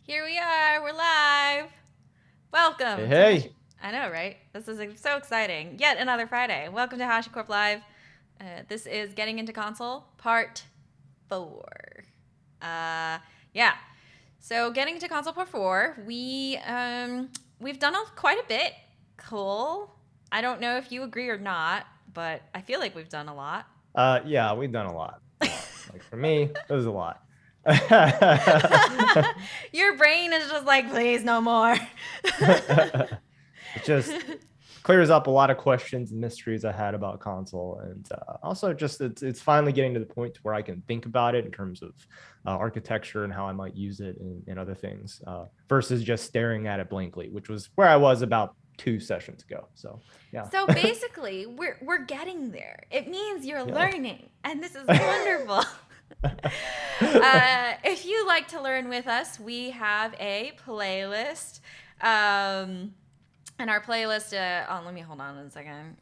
Here we are. We're live. Hey, Welcome to hey. I know, right? This is so exciting. Yet another Friday. Welcome to HashiCorp Live. This is Getting into Console, Part 4. Uh, yeah. So Getting into Console Part 4, we've done quite a bit. Cool. I don't know if you agree or not, but I feel like we've done a lot. Yeah, we've done a lot. Like for me, it was a lot. Your brain is just like, please, no more. It just clears up a lot of questions and mysteries I had about console, and also just it's finally getting to the point to where I can think about it in terms of architecture and how I might use it in other things, versus just staring at it blankly, which was where I was about 2 sessions ago. So yeah, So basically, we're getting there. It means you're yeah. learning, and this is wonderful. If you like to learn with us, we have a playlist. And our playlist, let me hold on a second.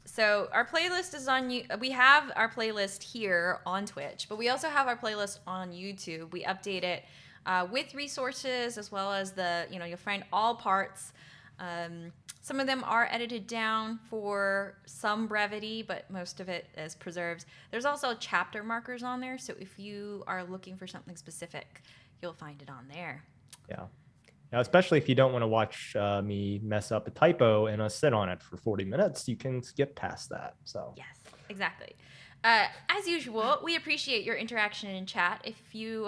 So our playlist is on you. We have our playlist here on Twitch, but we also have our playlist on YouTube. We update it with resources as well as you'll find all parts. Some of them are edited down for some brevity, but most of it is preserved. There's also chapter markers on there, so if you are looking for something specific, you'll find it on there. Yeah. Now, especially if you don't want to watch me mess up a typo and us sit on it for 40 minutes, you can skip past that. So Yes, exactly. As usual, we appreciate your interaction in chat. If you'd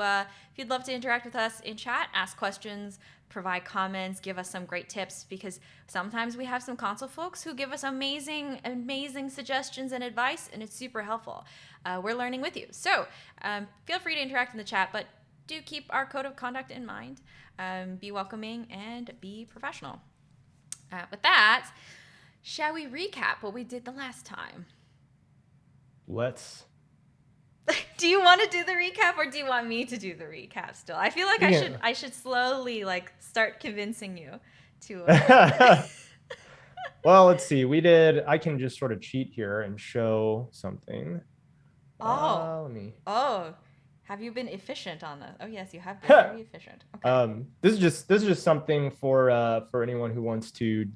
love to interact with us in chat, ask questions, provide comments, give us some great tips, because sometimes we have some console folks who give us amazing suggestions and advice, and it's super helpful. We're learning with you, so feel free to interact in the chat, but do keep our code of conduct in mind. Be welcoming and be professional. With that, shall we recap what we did the last time? let's. Do you want to do the recap, or do you want me to do the recap still? I feel like Yeah. I should slowly start convincing you to Well, let's see. I can just sort of cheat here and show something. Oh. Let me. Oh. Have you been efficient on this? Oh yes, you have been very efficient. Okay. This is just something for anyone who wants to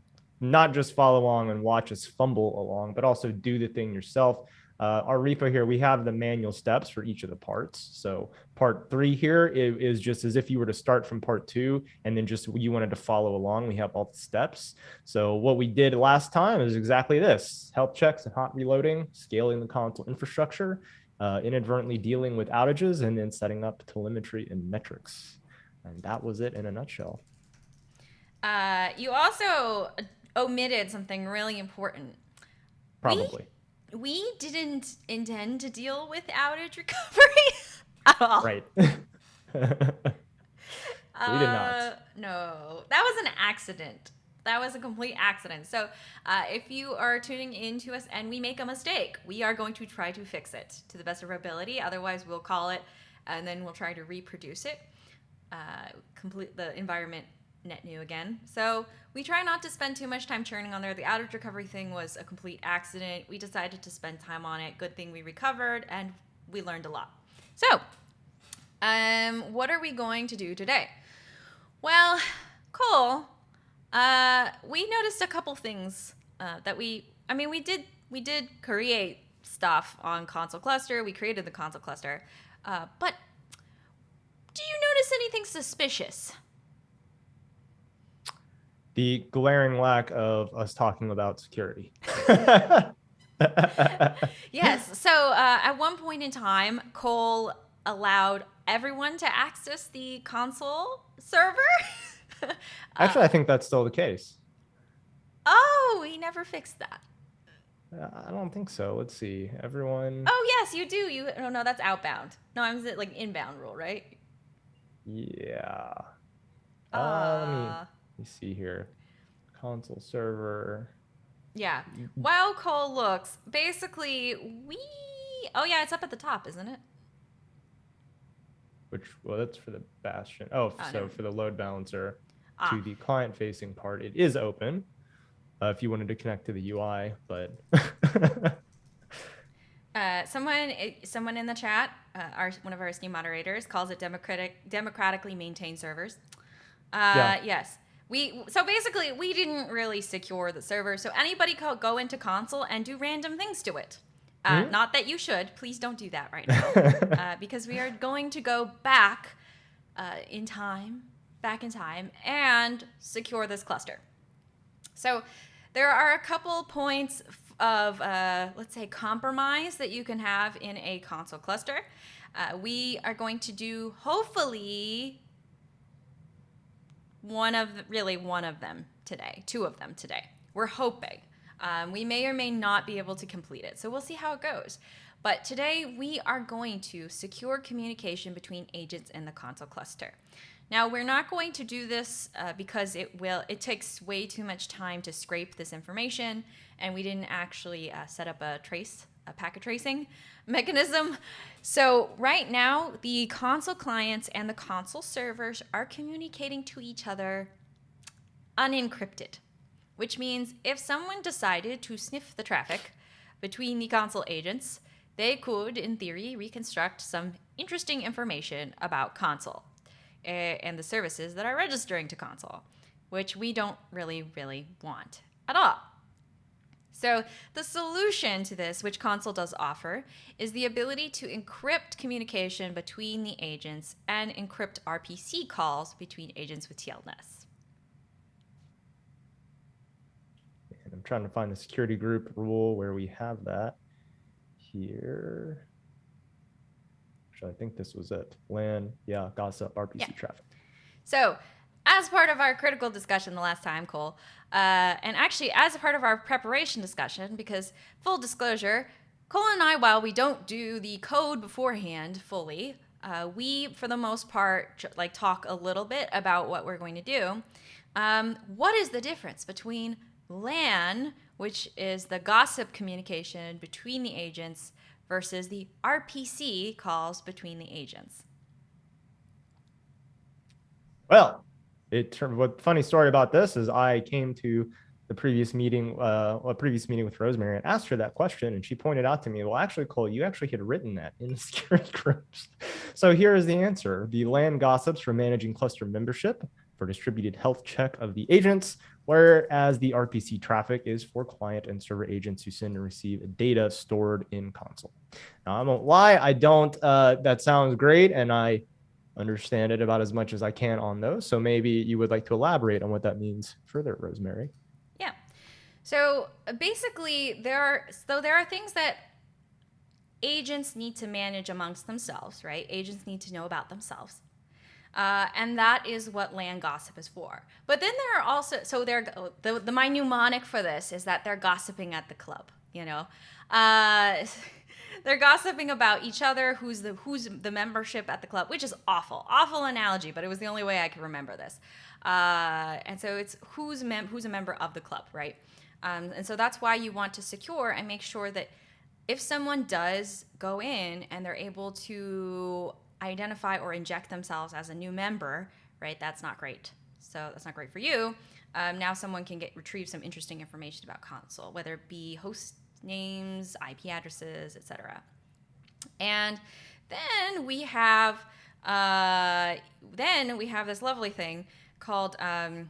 not just follow along and watch us fumble along, but also do the thing yourself. Our repo here, we have the manual steps for each of the parts. So part 3 here is just as if you were to start from part 2 and then just you wanted to follow along. We have all the steps. So what we did last time is exactly this: health checks and hot reloading, scaling the console infrastructure, inadvertently dealing with outages, and then setting up telemetry and metrics. And that was it in a nutshell. You also omitted something really important. We Probably. we didn't intend to deal with outage recovery at all. Right. We did not. No, that was an accident. That was a complete accident. So, if you are tuning in to us and we make a mistake, we are going to try to fix it to the best of our ability. Otherwise, we'll call it and then we'll try to reproduce it, complete the environment net new again. So, we try not to spend too much time churning on there. The outage recovery thing was a complete accident. We decided to spend time on it. Good thing we recovered and we learned a lot. So, what are we going to do today? Well, Cole, we noticed a couple things that we did create stuff on Consul Cluster. We created the Consul Cluster, but do you notice anything suspicious? The glaring lack of us talking about security. Yes. So at one point in time, Cole allowed everyone to access the console server. Actually, I think that's still the case. Oh, he never fixed that. I don't think so. Let's see. Everyone. Oh yes, you do. Oh no, that's outbound. No, I'm like inbound rule, right? Yeah. Let me Uh let me see here. Console server. yeah. While Cole looks, basically we oh yeah, it's up at the top, isn't it? Well, that's for the Bastion. Oh, Oh so no. for the load balancer Ah. to the client facing part, it is open. If you wanted to connect to the UI, but Someone in the chat, one of our esteemed moderators, calls it democratically maintained servers. Yes. So basically, we didn't really secure the server, so anybody could go into Consul and do random things to it. Not that you should. Please don't do that right now, because we are going to go back in time, and secure this cluster. So there are a couple points of, let's say, compromise that you can have in a Consul cluster. We are going to do, hopefully, one of them today, two of them today. We're hoping. We may or may not be able to complete it, so we'll see how it goes. But today we are going to secure communication between agents in the Consul cluster. Now, we're not going to do this because it takes way too much time to scrape this information, and we didn't actually set up a packet tracing mechanism. So right now, the Consul clients and the Consul servers are communicating to each other unencrypted, which means if someone decided to sniff the traffic between the Consul agents, they could, in theory, reconstruct some interesting information about Consul and the services that are registering to Consul, which we don't really want at all. So the solution to this, which Consul does offer, is the ability to encrypt communication between the agents and encrypt RPC calls between agents with TLS. And I'm trying to find the security group rule where we have that here. Actually, I think this was it. LAN, gossip, RPC traffic. So as part of our critical discussion the last time, Cole, and actually as a part of our preparation discussion, because full disclosure, Cole and I, while we don't do the code beforehand fully, we, for the most part, talk a little bit about what we're going to do. What is the difference between LAN, which is the gossip communication between the agents, versus the RPC calls between the agents? Well, what funny story about this is I came to the previous meeting with Rosemary and asked her that question, and she pointed out to me, well, actually, Cole, you actually had written that in the security groups. So here is the answer. The LAN gossips for managing cluster membership for distributed health check of the agents, whereas the RPC traffic is for client and server agents who send and receive data stored in Consul. Now, I won't lie, I don't, that sounds great, and I understand it about as much as I can on those. So maybe you would like to elaborate on what that means further, Rosemary. Yeah. So basically, there are things that agents need to manage amongst themselves, right? Agents need to know about themselves. And that is what LAN gossip is for. But then there are also, my mnemonic for this is that they're gossiping at the club, you know? They're gossiping about each other, who's the membership at the club, which is awful analogy, but it was the only way I could remember this. And so it's who's a member of the club, right? And so that's why you want to secure and make sure that if someone does go in and they're able to identify or inject themselves as a new member, right, that's not great. So that's not great for you. Now someone can retrieve some interesting information about Consul, whether it be host names, IP addresses, etc. And then we have this lovely thing called I'm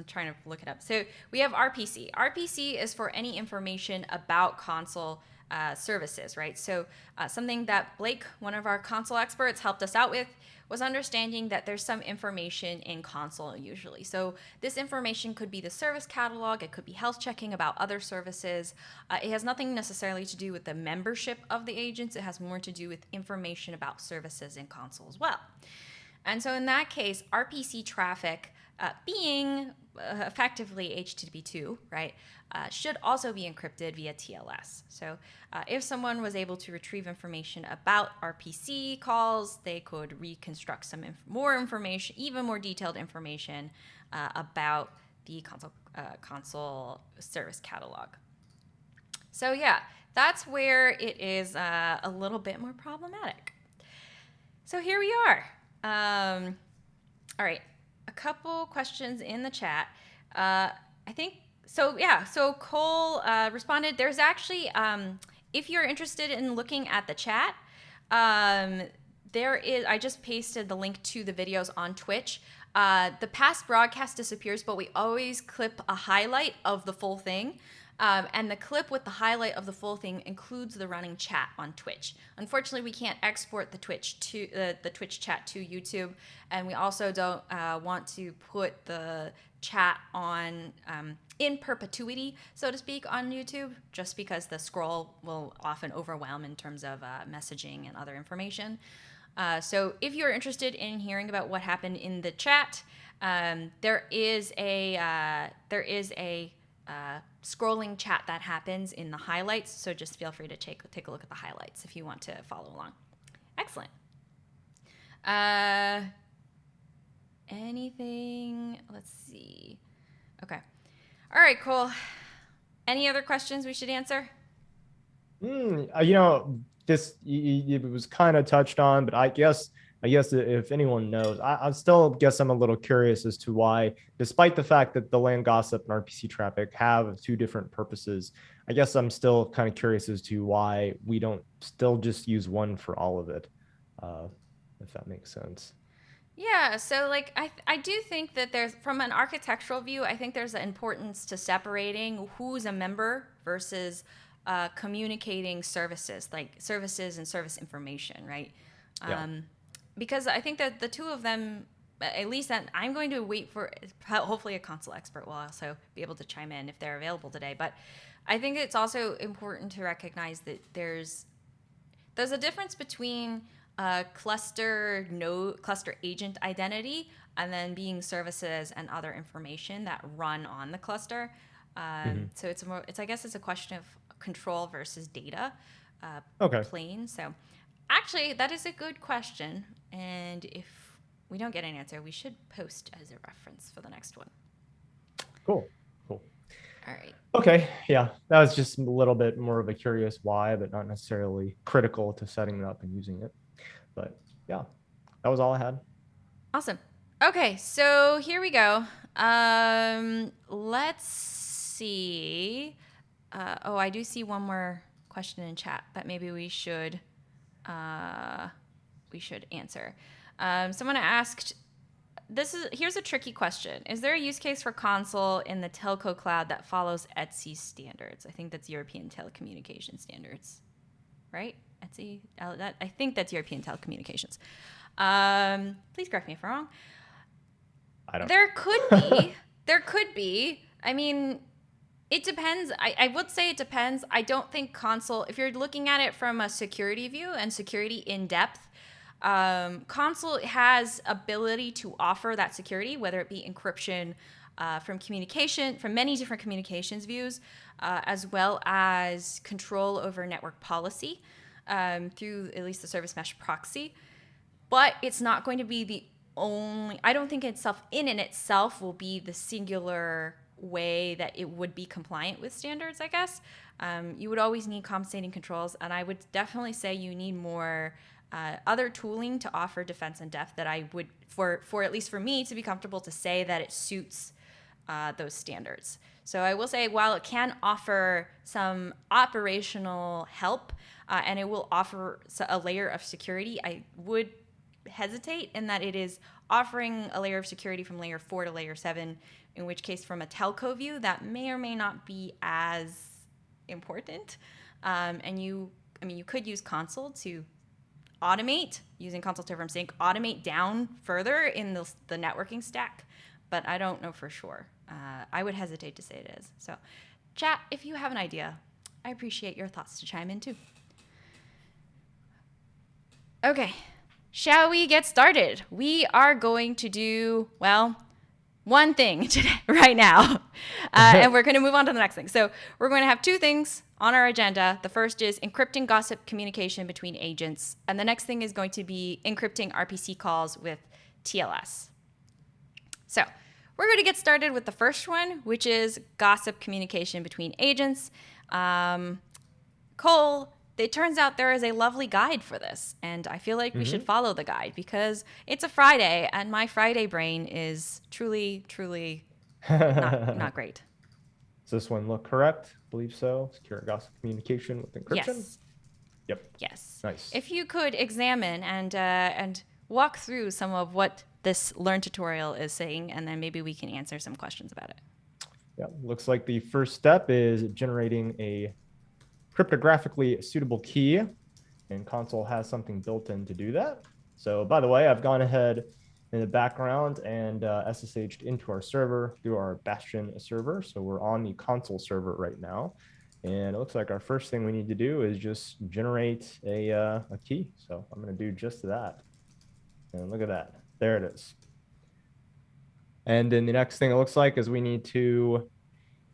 trying to look it up. So we have RPC. RPC is for any information about Consul services, right? So something that Blake, one of our Consul experts, helped us out with was understanding that there's some information in Consul usually. So this information could be the service catalog, it could be health checking about other services. It has nothing necessarily to do with the membership of the agents, it has more to do with information about services in Consul as well. And so in that case, RPC traffic being effectively HTTP2, right, should also be encrypted via TLS. So if someone was able to retrieve information about RPC calls, they could reconstruct some more information, even more detailed information about the Consul service catalog. So yeah, that's where it is a little bit more problematic. So here we are. All right, a couple questions in the chat. I think, so Cole responded, there's actually If you're interested in looking at the chat, I just pasted the link to the videos on Twitch. The past broadcast disappears, but we always clip a highlight of the full thing. And the clip with the highlight of the full thing includes the running chat on Twitch. Unfortunately, we can't export the Twitch chat to YouTube, and we also don't want to put the chat on in perpetuity, so to speak, on YouTube, just because the scroll will often overwhelm in terms of messaging and other information. So if you're interested in hearing about what happened in the chat, there is a scrolling chat that happens in the highlights. So just feel free to take a look at the highlights if you want to follow along. Excellent. Anything? Let's see. Okay. All right, cool. Any other questions we should answer? This it was kind of touched on, but I guess if anyone knows, I still guess I'm a little curious as to why, despite the fact that the LAN gossip and RPC traffic have two different purposes, I guess I'm still kind of curious as to why we don't still just use one for all of it, if that makes sense. Yeah, so like I do think that there's, from an architectural view, I think there's an importance to separating who's a member versus communicating services, like services and service information, right? Yeah. Because I think that the two of them, at least that I'm going to wait for, hopefully a Consul expert will also be able to chime in if they're available today. But I think it's also important to recognize that there's a difference between cluster agent identity and then being services and other information that run on the cluster. So I guess it's a question of control versus data plane. So actually, that is a good question. And if we don't get an answer, we should post as a reference for the next one. Cool. All right. Okay. Yeah. That was just a little bit more of a curious why, but not necessarily critical to setting it up and using it. But yeah, that was all I had. Awesome. Okay. So here we go. Let's see. I do see one more question in chat that maybe we should answer. Someone asked, here's a tricky question. Is there a use case for Consul in the telco cloud that follows ETSI standards? I think that's European Telecommunication Standards, right? ETSI, I think that's European Telecommunications. Please correct me if I'm wrong. I don't. There could be. There could be. I mean, it depends. I would say it depends. I don't think Consul, if you're looking at it from a security view and security in depth, Consul has ability to offer that security, whether it be encryption from many different communications views, as well as control over network policy through at least the service mesh proxy. But it's not going to be the only, I don't think itself in itself will be the singular way that it would be compliant with standards, I guess. You would always need compensating controls, and I would definitely say you need more other tooling to offer defense in depth that I would, for at least for me, to be comfortable to say that it suits those standards. So I will say, while it can offer some operational help and it will offer a layer of security, I would hesitate in that it is offering a layer of security from layer 4 to layer 7, in which case from a telco view, that may or may not be as important. And you could use Consul to automate, using Consul from Sync, automate down further in the networking stack, but I don't know for sure. I would hesitate to say it is. So chat, if you have an idea, I appreciate your thoughts to chime in too. Okay, shall we get started? We are going to do, one thing today, right now, and we're going to move on to the next thing. So we're going to have two things on our agenda. The first is encrypting gossip communication between agents, and the next thing is going to be encrypting RPC calls with TLS. So we're going to get started with the first one, which is gossip communication between agents. Cole, it turns out there is a lovely guide for this, and I feel like we should follow the guide because it's a Friday, and my Friday brain is truly, truly not great. Does this one look correct? believe so. Secure gossip communication with encryption. Yes. Yep. Yes. Nice. If you could examine and walk through some of what this Learn tutorial is saying, and then maybe we can answer some questions about it. Yeah, looks like the first step is generating a cryptographically suitable key, and Consul has something built in to do that. So by the way, I've gone ahead in the background and SSH'd into our server through our Bastion server. So we're on the Consul server right now. And it looks like our first thing we need to do is just generate a key. So I'm going to do just that. And look at that. There it is. And then the next thing it looks like is we need to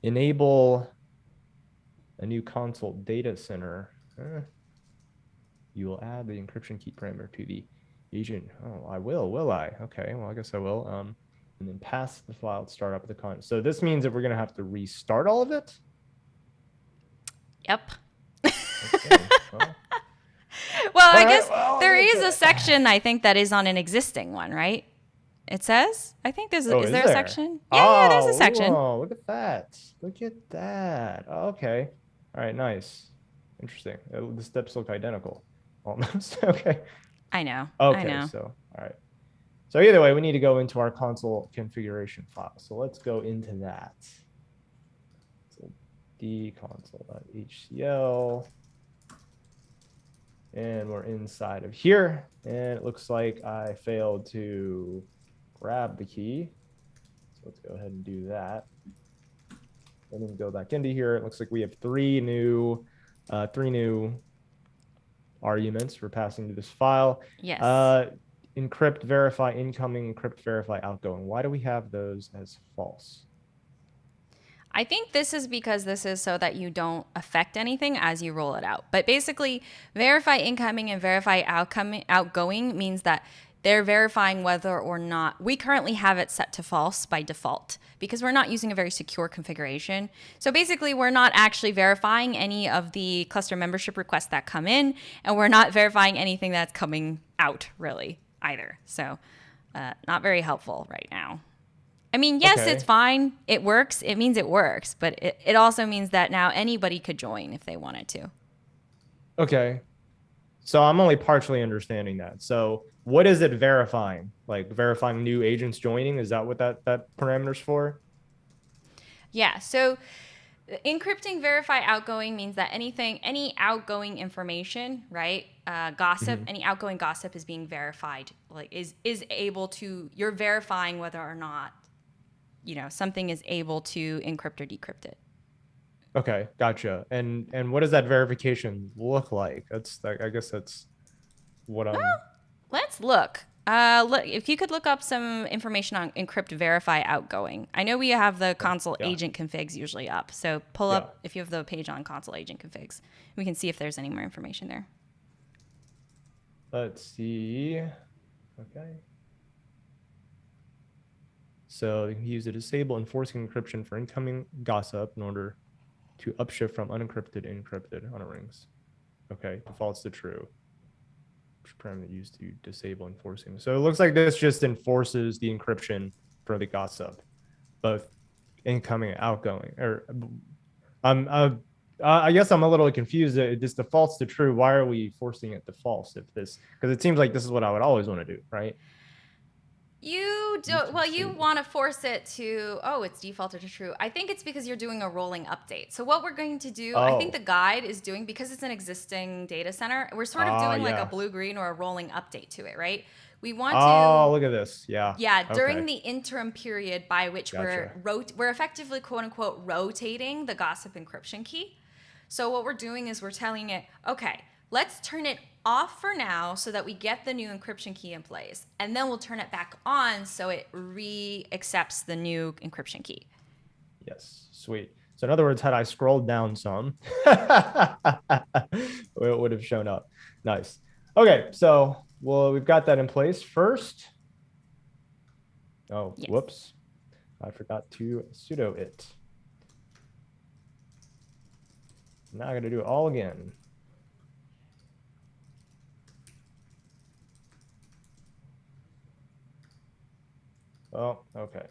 enable a new Consul data center. You will add the encryption key parameter to the agent. Oh, I will I? Okay, well, I guess I will. And then pass the file to start up the con. So this means that we're going to have to restart all of it? Yep. Okay, well, I guess there is a section, I think, that is on an existing one, right? It says? I think there's is there a section? Yeah, there's a section. Oh, look at that. Look at that. Oh, okay. All right, nice. Interesting. The steps look identical almost. Okay. I know. Okay, I know. so, all right. So either way, we need to go into our Consul configuration file. So let's go into that. So dconsul.hcl. And we're inside of here. And it looks like I failed to grab the key. So let's go ahead and do that. And then go back into here. It looks like we have three new arguments we're passing to this file. Yes. Encrypt, verify incoming, encrypt, verify outgoing. Why do we have those as false? I think this is because this is so that you don't affect anything as you roll it out. But basically, verify incoming and verify outgoing means that they're verifying whether or not we currently have it set to false by default because we're not using a very secure configuration. So basically, we're not actually verifying any of the cluster membership requests that come in, and we're not verifying anything that's coming out really either. So not very helpful right now. I mean, yes, Okay. It's fine. It works. It means it works. But it also means that now anybody could join if they wanted to. Okay. So I'm only partially understanding that. So what is it verifying? Like verifying new agents joining? Is that what that parameter's for? Yeah. So encrypting verify outgoing means that any outgoing information, right? Gossip, any outgoing gossip is being verified. Like is able to, you're verifying whether or not, something is able to encrypt or decrypt it. Okay, gotcha. And what does that verification look like? I guess that's what I'm. Let's look. Look, if you could look up some information on encrypt verify outgoing. I know we have the Consul agent configs usually up. So pull up if you have the page on Consul agent configs. We can see if there's any more information there. Let's see. Okay. So you can use the disable enforcing encryption for incoming gossip in order to upshift from unencrypted to encrypted on rings. Okay, defaults to true. Parameter used to disable enforcing. So it looks like this just enforces the encryption for the gossip, both incoming and outgoing. Or I guess I'm a little confused. This defaults to true. Why are we forcing it to false if this? Because it seems like this is what I would always want to do, right? You don't. Well, you want to force it to. Oh, it's defaulted to true. I think it's because you're doing a rolling update. So what we're going to do, I think the guide is doing, because it's an existing data center, we're sort of doing like a blue-green or a rolling update to it, right? We want to. Oh, look at this. Yeah. Yeah. During the interim period by which we're effectively quote unquote rotating the gossip encryption key. So what we're doing is we're telling it, okay, let's turn it off for now so that we get the new encryption key in place. And then we'll turn it back on so it re-accepts the new encryption key. Yes, sweet. So in other words, had I scrolled down some, it would have shown up. Nice. Okay, so we've got that in place first. Oh, whoops. I forgot to sudo it. Now I got to do it all again. Oh, okay.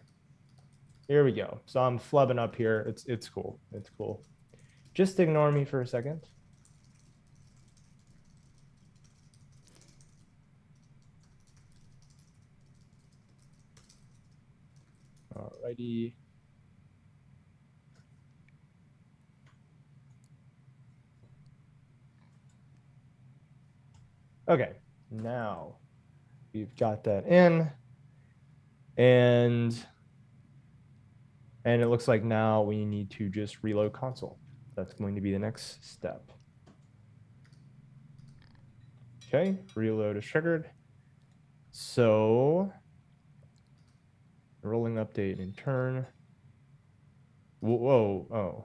Here we go. So I'm flubbing up here. It's cool. It's cool. Just ignore me for a second. Alrighty. Okay, now we've got that in, and it looks like now we need to just reload console. That's going to be the next step. Okay, reload is triggered. So rolling update in turn. Whoa, oh.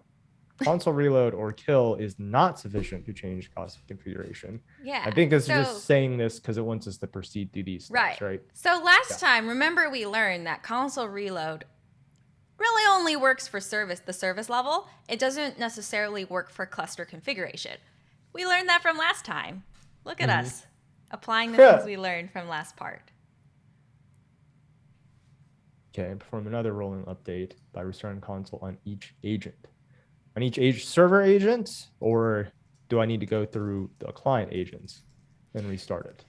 Console reload or kill is not sufficient to change cost of configuration. Yeah. I think it's just saying this because it wants us to proceed through these steps, right? So last time, remember we learned that console reload really only works for the service level. It doesn't necessarily work for cluster configuration. We learned that from last time. Look at us applying the things we learned from last part. Okay, perform another rolling update by restarting console on each agent. On each server agent, or do I need to go through the client agents and restart it?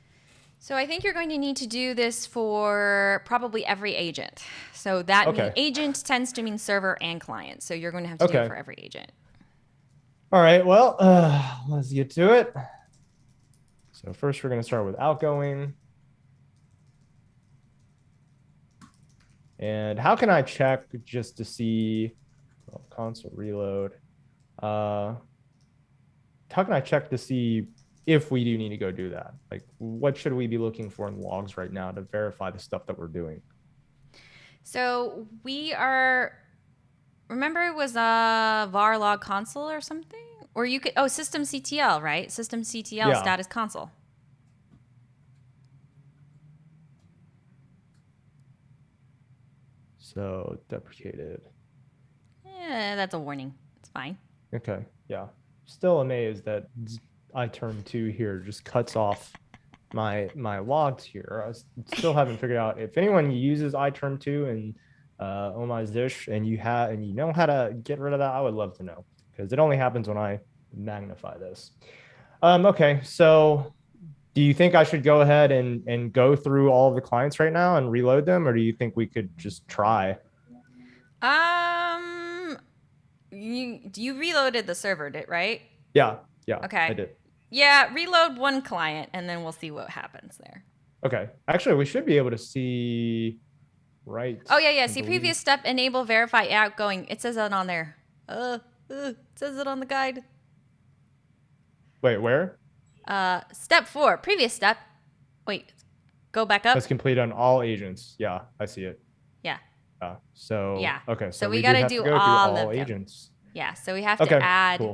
So I think you're going to need to do this for probably every agent. So that means agent tends to mean server and client. So you're going to have to do it for every agent. All right, well, let's get to it. So first we're going to start with outgoing. And how can I check just to see console reload? How can I check to see if we do need to go do that? Like, what should we be looking for in logs right now to verify the stuff that we're doing? So we are, remember it was a var log console or something? Or you could, system CTL, right? System CTL status console. So deprecated. Yeah, that's a warning. It's fine. Okay, yeah. Still amazed that iTerm2 here just cuts off my logs here. I still haven't figured out if anyone uses iTerm2 and OMIZish and you know how to get rid of that. I would love to know because it only happens when I magnify this. Okay, so do you think I should go ahead and go through all of the clients right now and reload them, or do you think we could just try? You reloaded the server, right? Yeah. Okay. I did. Yeah, reload one client and then we'll see what happens there. Okay. Actually, we should be able to see, right? Oh, yeah. See, previous step, enable, verify, outgoing. It says that on there. It says it on the guide. Wait, where? Step 4, previous step. Wait, go back up. That's complete on all agents. Yeah, I see it. Yeah. So, yeah. Okay. So we got to do all agents. Yeah. So we have to add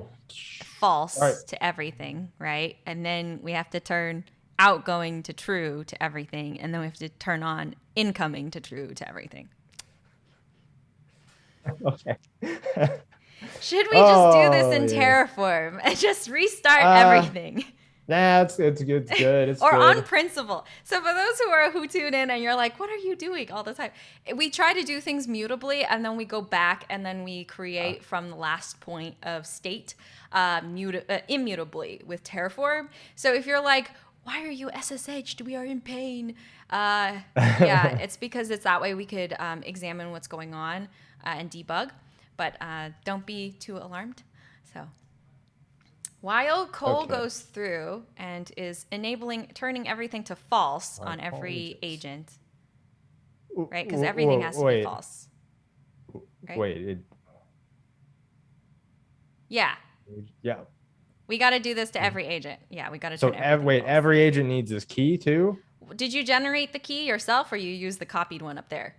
false to everything, right? And then we have to turn outgoing to true to everything. And then we have to turn on incoming to true to everything. Okay. Should we just do this in Terraform and just restart everything? Nah, it's good. It's or good. On principle. So for those who tune in and you're like, what are you doing all the time? We try to do things mutably and then we go back and then we create from the last point of state immutably with Terraform. So if you're like, why are you SSH'd? We are in pain. Yeah, it's because it's that way we could examine what's going on and debug. But don't be too alarmed. So while Cole goes through and is turning everything to false on every agent, right? Because everything has to be false. Right? Wait. Yeah. We got to do this to every agent. Yeah, we got to turn everything false. Every agent needs this key too? Did you generate the key yourself or you use the copied one up there?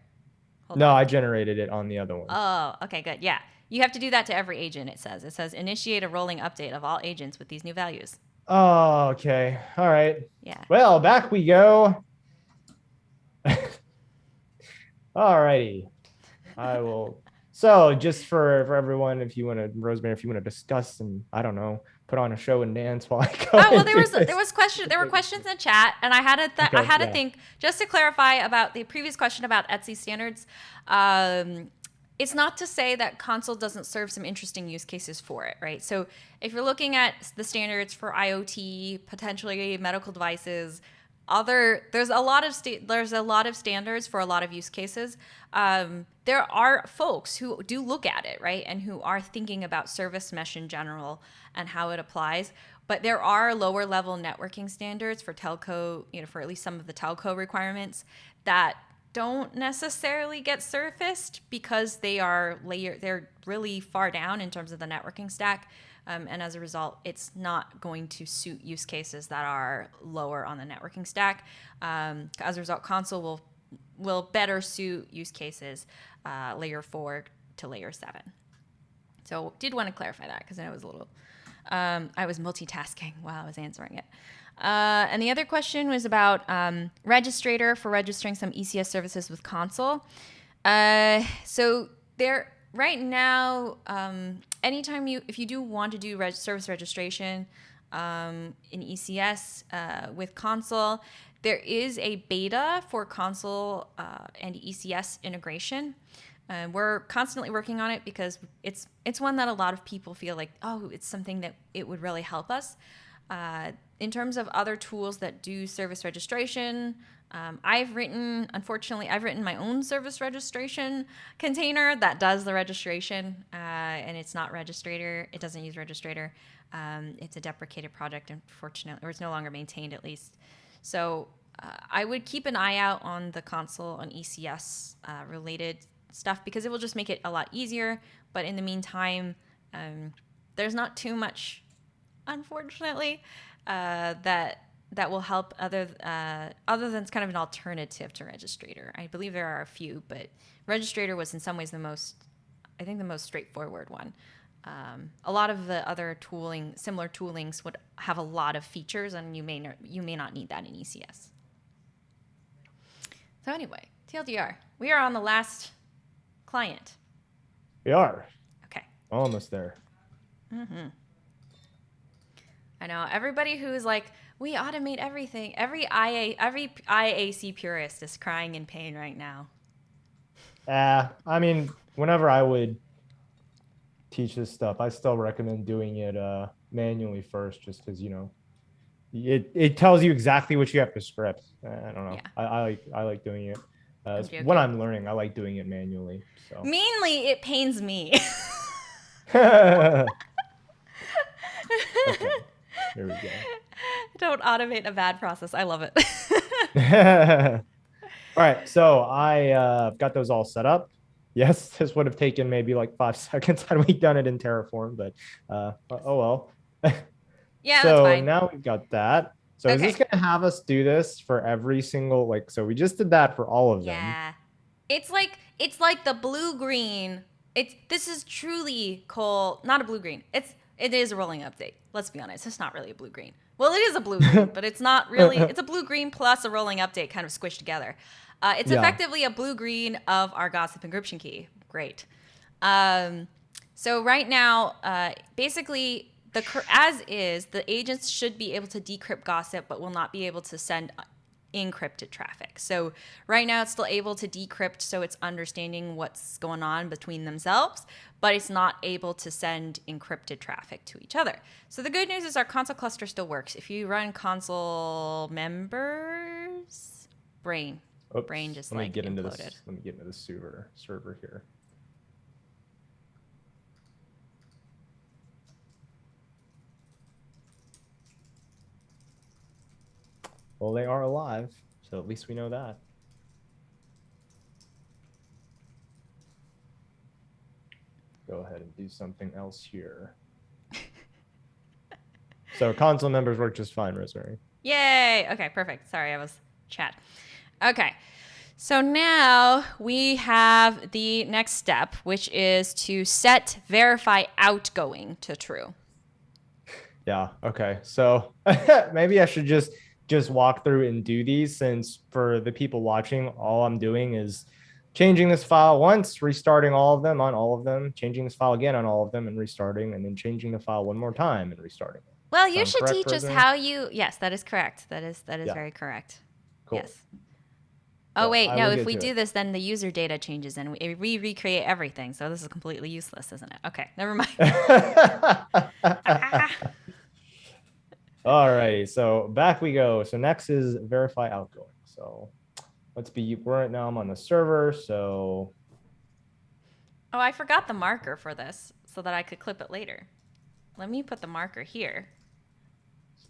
No, I generated it on the other one. Oh, okay, good. Yeah. You have to do that to every agent, it says. It says initiate a rolling update of all agents with these new values. Oh, okay. All right. Yeah. Well, back we go. All righty. I will. So just for everyone, Rosemary, if you want to discuss and I don't know, put on a show and dance while I go. Oh well, there were questions in chat, and I had to think just to clarify about the previous question about Etsy standards. it's not to say that Consul doesn't serve some interesting use cases for it, right? So if you're looking at the standards for IoT, potentially medical devices, there's a lot of standards for a lot of use cases. There are folks who do look at it, right, and who are thinking about service mesh in general and how it applies. But there are lower level networking standards for telco, for at least some of the telco requirements that don't necessarily get surfaced because they're really far down in terms of the networking stack. And as a result, it's not going to suit use cases that are lower on the networking stack. As a result, Consul will better suit use cases layer 4 to layer 7. So did want to clarify that because I was I was multitasking while I was answering it. And the other question was about registrator for registering some ECS services with Consul. So there right now, anytime if you do want to do service registration in ECS with Consul, there is a beta for Consul and ECS integration. We're constantly working on it because it's one that a lot of people feel like, oh, it's something that it would really help us. In terms of other tools that do service registration, I've written my own service registration container that does the registration, and it's not Registrator. It doesn't use Registrator. It's a deprecated project, unfortunately, or it's no longer maintained at least. So I would keep an eye out on the Consul on ECS related stuff because it will just make it a lot easier. But in the meantime, there's not too much, unfortunately, that will help other than kind of an alternative to Registrator. I believe there are a few, but Registrator was in some ways the most straightforward one. A lot of the other similar toolings would have a lot of features, and you may not need that in ECS. So anyway, TLDR, we are on the last client. We are. Okay. Almost there. Mm-hmm. I know everybody who's like, we automate everything. Every IAC purist is crying in pain right now. I mean, whenever I would teach this stuff, I still recommend doing it manually first, just because it tells you exactly what you have to script. I don't know. Yeah. I like doing it. When I'm learning, I like doing it manually. So mainly, it pains me. Okay. Here we go. Don't automate a bad process. I love it. All right. So I got those all set up. Yes, this would have taken maybe like 5 seconds had we done it in Terraform, but oh well. Yeah, so that's fine. Now we've got that. So is this going to have us do this for every single, so we just did that for all of them. Yeah. It's like the blue-green. This is truly not a blue-green. It is a rolling update. Let's be honest. It's not really a blue-green. Well, it is a blue-green, but it's not really. It's a blue-green plus a rolling update kind of squished together. It's effectively a blue-green of our gossip encryption key. Great. So right now, basically, the agents should be able to decrypt gossip, but will not be able to send encrypted traffic. So right now it's still able to decrypt, so it's understanding what's going on between themselves, but it's not able to send encrypted traffic to each other. So the good news is our Consul cluster still works. If you run Consul members, brain just let me get into imploded. this. Let me get into the server here. Well, they are alive, so at least we know that. Go ahead and do something else here. So Consul members work just fine, Rosemary. Yay! Okay, perfect. Sorry, I was chat. Okay, so now we have the next step, which is to set verify outgoing to true. Yeah, okay. So maybe I should just walk through and do these, since for the people watching, all I'm doing is changing this file once, restarting all of them on all of them, changing this file again on all of them and restarting, and then changing the file one more time and restarting it. Well, you should teach us how you. Yes, that is correct. That is very correct. Cool. Yes. Oh, but wait, I no, will if get we to do it. this, then the user data changes and we recreate everything. So this is completely useless, isn't it? Okay, never mind. All right, so back we go. So next is verify outgoing. So right now I'm on the server. So Oh, I forgot the marker for this so that I could clip it later. Let me put the marker here.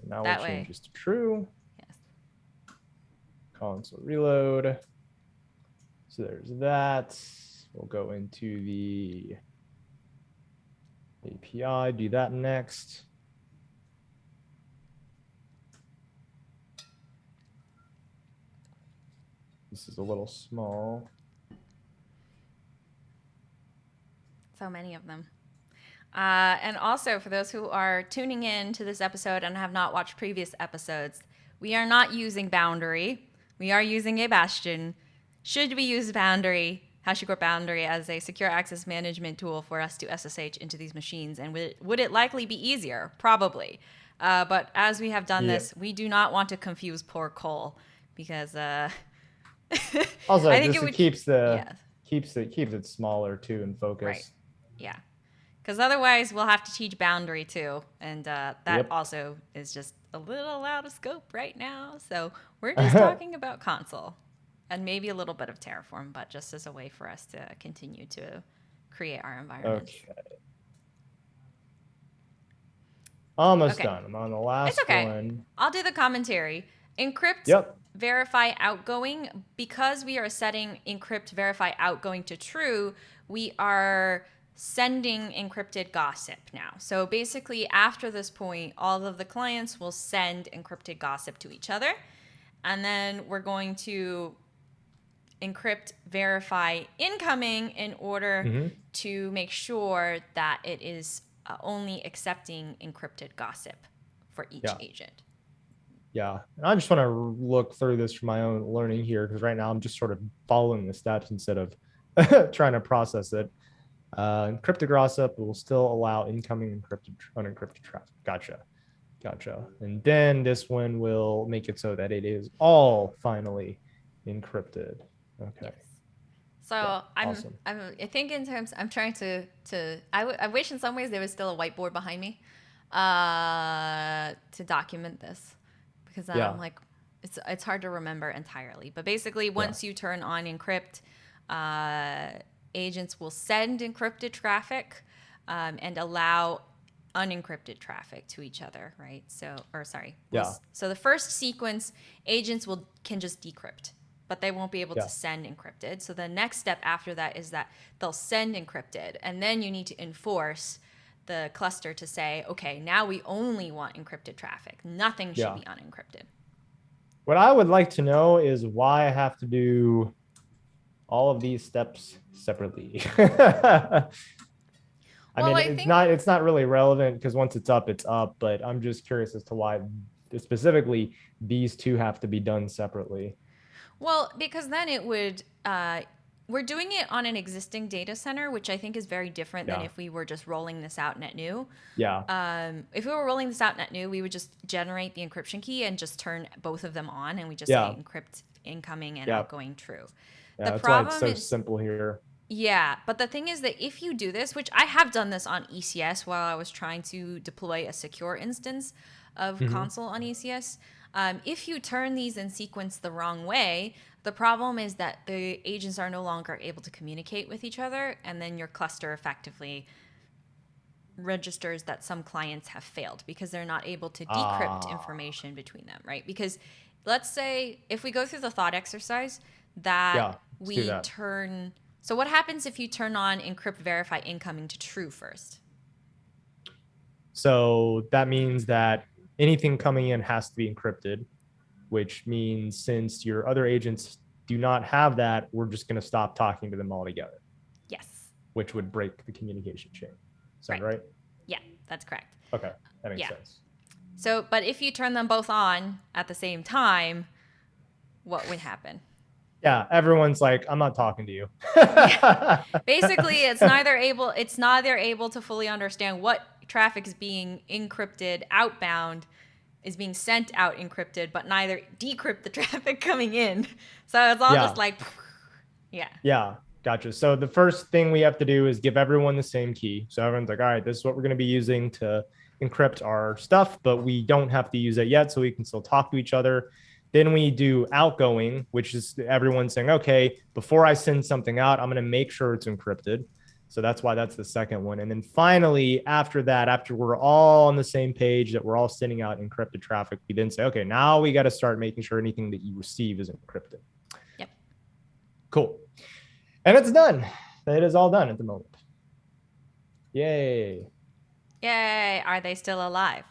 now That we'll change way. this to true. Yes. Console reload. So there's that. We'll go into the API, do that next. This is a little small. So many of them. And also, for those who are tuning in to this episode and have not watched previous episodes, we are not using Boundary. We are using a Bastion. Should we use Boundary, HashiCorp Boundary, as a secure access management tool for us to SSH into these machines? And would it likely be easier? Probably. But as we have done this, we do not want to confuse poor Cole because Also, I think just it would keeps it smaller too and focus. Right. Yeah. Because otherwise, we'll have to teach Boundary too, and that also is just a little out of scope right now. So we're just talking about Consul, and maybe a little bit of Terraform, but just as a way for us to continue to create our environment. Okay. Almost done. I'm on the last It's okay. one. I'll do the commentary. Encrypt, Yep. verify outgoing. Because we are setting encrypt, verify outgoing to true, we are sending encrypted gossip now. So basically, after this point, all of the clients will send encrypted gossip to each other. And then we're going to encrypt, verify incoming in order to make sure that it is only accepting encrypted gossip for each agent. Yeah. And I just want to look through this for my own learning here, because right now I'm just sort of following the steps instead of trying to process it. Encrypted gossip will still allow incoming encrypted, unencrypted traffic. Gotcha. And then this one will make it so that it is all finally encrypted. Okay. Yes. So awesome. I think in terms, I'm trying I wish in some ways there was still a whiteboard behind me to document this, because I'm like, it's hard to remember entirely. But basically, once you turn on encrypt, agents will send encrypted traffic and allow unencrypted traffic to each other, right? So the first sequence, agents can just decrypt, but they won't be able to send encrypted. So the next step after that is that they'll send encrypted, and then you need to enforce the cluster to say, okay, now we only want encrypted traffic. Nothing should be unencrypted. What I would like to know is why I have to do all of these steps separately. It's not really relevant, because once it's up, it's up. But I'm just curious as to why specifically these two have to be done separately. Well, because then it would, we're doing it on an existing data center, which I think is very different than if we were just rolling this out net new. If we were rolling this out net new, we would just generate the encryption key and just turn both of them on, and we just say encrypt incoming and outgoing true. The problem why it's so simple here. Yeah, but the thing is that if you do this, which I have done this on ECS while I was trying to deploy a secure instance of Consul on ECS, if you turn these in sequence the wrong way, the problem is that the agents are no longer able to communicate with each other, and then your cluster effectively registers that some clients have failed because they're not able to decrypt information between them, right? Because let's say if we go through the thought exercise that turn... So what happens if you turn on encrypt verify incoming to true first? So that means that anything coming in has to be encrypted, which means since your other agents do not have that, we're just going to stop talking to them altogether. Yes. Which would break the communication chain. Is that right? Yeah, that's correct. Okay, that makes sense. So, but if you turn them both on at the same time, what would happen? Yeah, everyone's like, I'm not talking to you. Basically, it's neither able to fully understand what traffic is being encrypted outbound is being sent out encrypted, but neither decrypt the traffic coming in. So it's all just like, yeah. Yeah. Gotcha. So the first thing we have to do is give everyone the same key. So everyone's like, all right, this is what we're going to be using to encrypt our stuff, but we don't have to use it yet. So we can still talk to each other. Then we do outgoing, which is everyone saying, okay, before I send something out, I'm going to make sure it's encrypted. So that's why that's the second one. And then finally, after that, after we're all on the same page that we're all sending out encrypted traffic, we then say, okay, now we got to start making sure anything that you receive is encrypted. Yep. Cool. And it's done. It is all done at the moment. Yay. Yay. Are they still alive?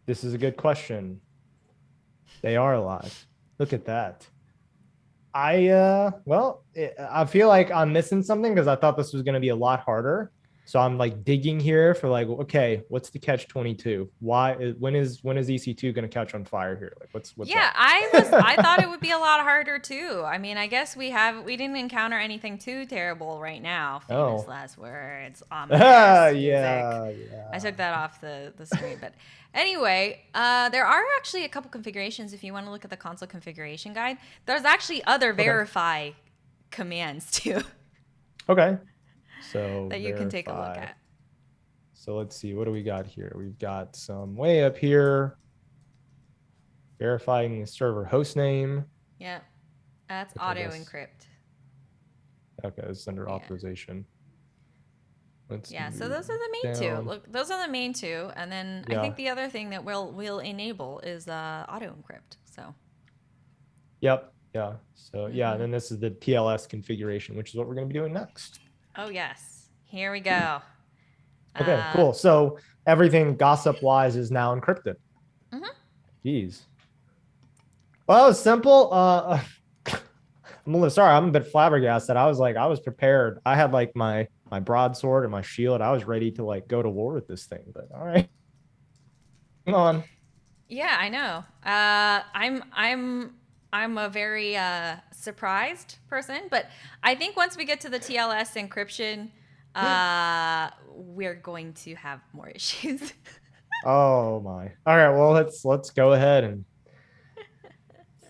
This is a good question. They are alive. Look at that. I feel like I'm missing something because I thought this was going to be a lot harder. So I'm like digging here for like, okay, what's the catch 22? When is EC2 going to catch on fire here? Like what's yeah, up? I thought it would be a lot harder too. I mean, I guess we didn't encounter anything too terrible right now. Famous last words. Yeah. I took that off the screen, but anyway, there are actually a couple configurations if you want to look at the console configuration guide. There's actually other verify commands too. Okay. So that you can take a look at. So let's see, what do we got here? We've got some way up here, verifying the server host name. Yeah, that's auto-encrypt. Okay, this is under authorization. So those are the main two. Look, those are the main two, and then I think the other thing that we'll enable is auto-encrypt. So. Yep. Yeah. So and then this is the TLS configuration, which is what we're going to be doing next. Oh yes, here we go. Okay, cool. So everything gossip-wise is now encrypted. Jeez. Well, that was simple. I'm a bit flabbergasted. I was prepared. I had like my broadsword and my shield. I was ready to like go to war with this thing. But all right, hang on. Yeah, I know. I'm a very surprised person, but I think once we get to the TLS encryption, we're going to have more issues. Oh my. All right, well, let's go ahead and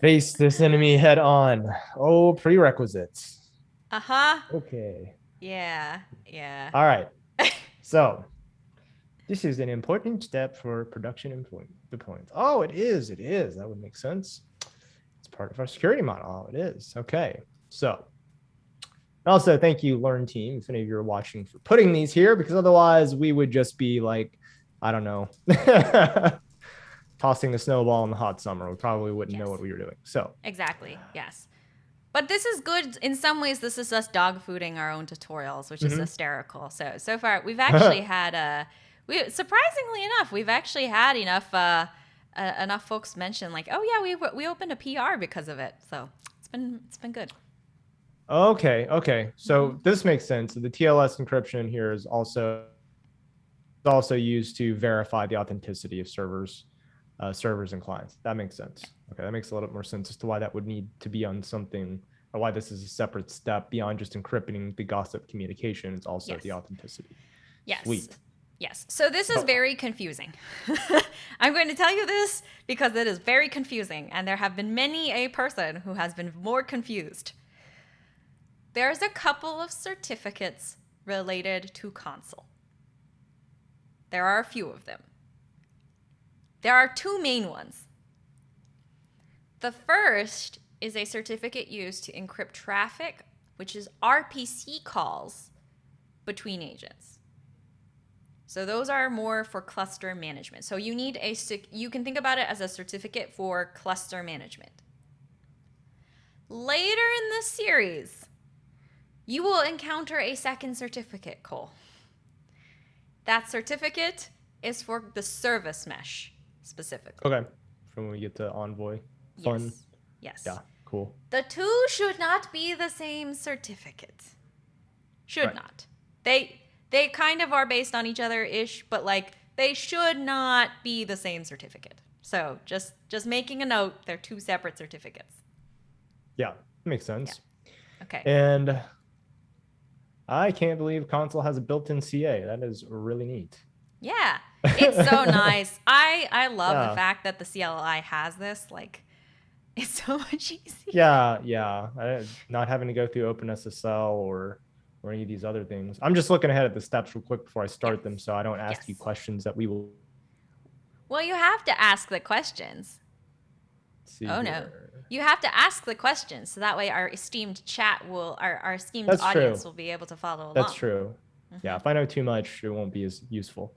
face this enemy head on. Oh, prerequisites. Okay. Yeah. All right. So this is an important step for production deployment. Oh, it is. That would make sense. It's part of our security model. Oh, it is. Okay. So also, thank you, Learn Team, if any of you are watching, for putting these here, because otherwise we would just be like, I don't know, tossing a snowball in the hot summer. We probably wouldn't know what we were doing. So exactly. Yes. But this is good. In some ways, this is us dog fooding our own tutorials, which is hysterical. So far, we've actually had surprisingly enough, we've actually had enough folks mention like, oh yeah, we opened a PR because of it. So it's been good. Okay. So this makes sense. The TLS encryption here is also used to verify the authenticity of servers and clients. That makes sense. Okay, that makes a little bit more sense as to why that would need to be on something, or why this is a separate step beyond just encrypting the gossip communication. It's also the authenticity. Yes. Sweet. Yes. So this is very confusing. I'm going to tell you this because it is very confusing, and there have been many a person who has been more confused. There's a couple of certificates related to Consul. There are a few of them. There are two main ones. The first is a certificate used to encrypt traffic, which is RPC calls between agents. So those are more for cluster management. So you need you can think about it as a certificate for cluster management. Later in this series, you will encounter a second certificate, Cole. That certificate is for the service mesh specifically. Okay. From when we get to Envoy. Fun. Yes. Yeah, cool. The two should not be the same certificate. Should not. They kind of are based on each other-ish, but like they should not be the same certificate. So just making a note, they're two separate certificates. Yeah, makes sense. Yeah. Okay. And I can't believe Consul has a built-in CA. That is really neat. Yeah. It's so nice. I love the Yeah. fact that the CLI has this. Like, it's so much easier. Yeah. Not having to go through OpenSSL or any of these other things. I'm just looking ahead at the steps real quick before I Yes. start them, so I don't ask you Yes. questions that we will Well, you have to ask the questions. see Oh no. here. You have to ask the questions so that way our esteemed our esteemed That's audience true. will be able to follow That's along. true. Yeah, if I know too much, it won't be as useful.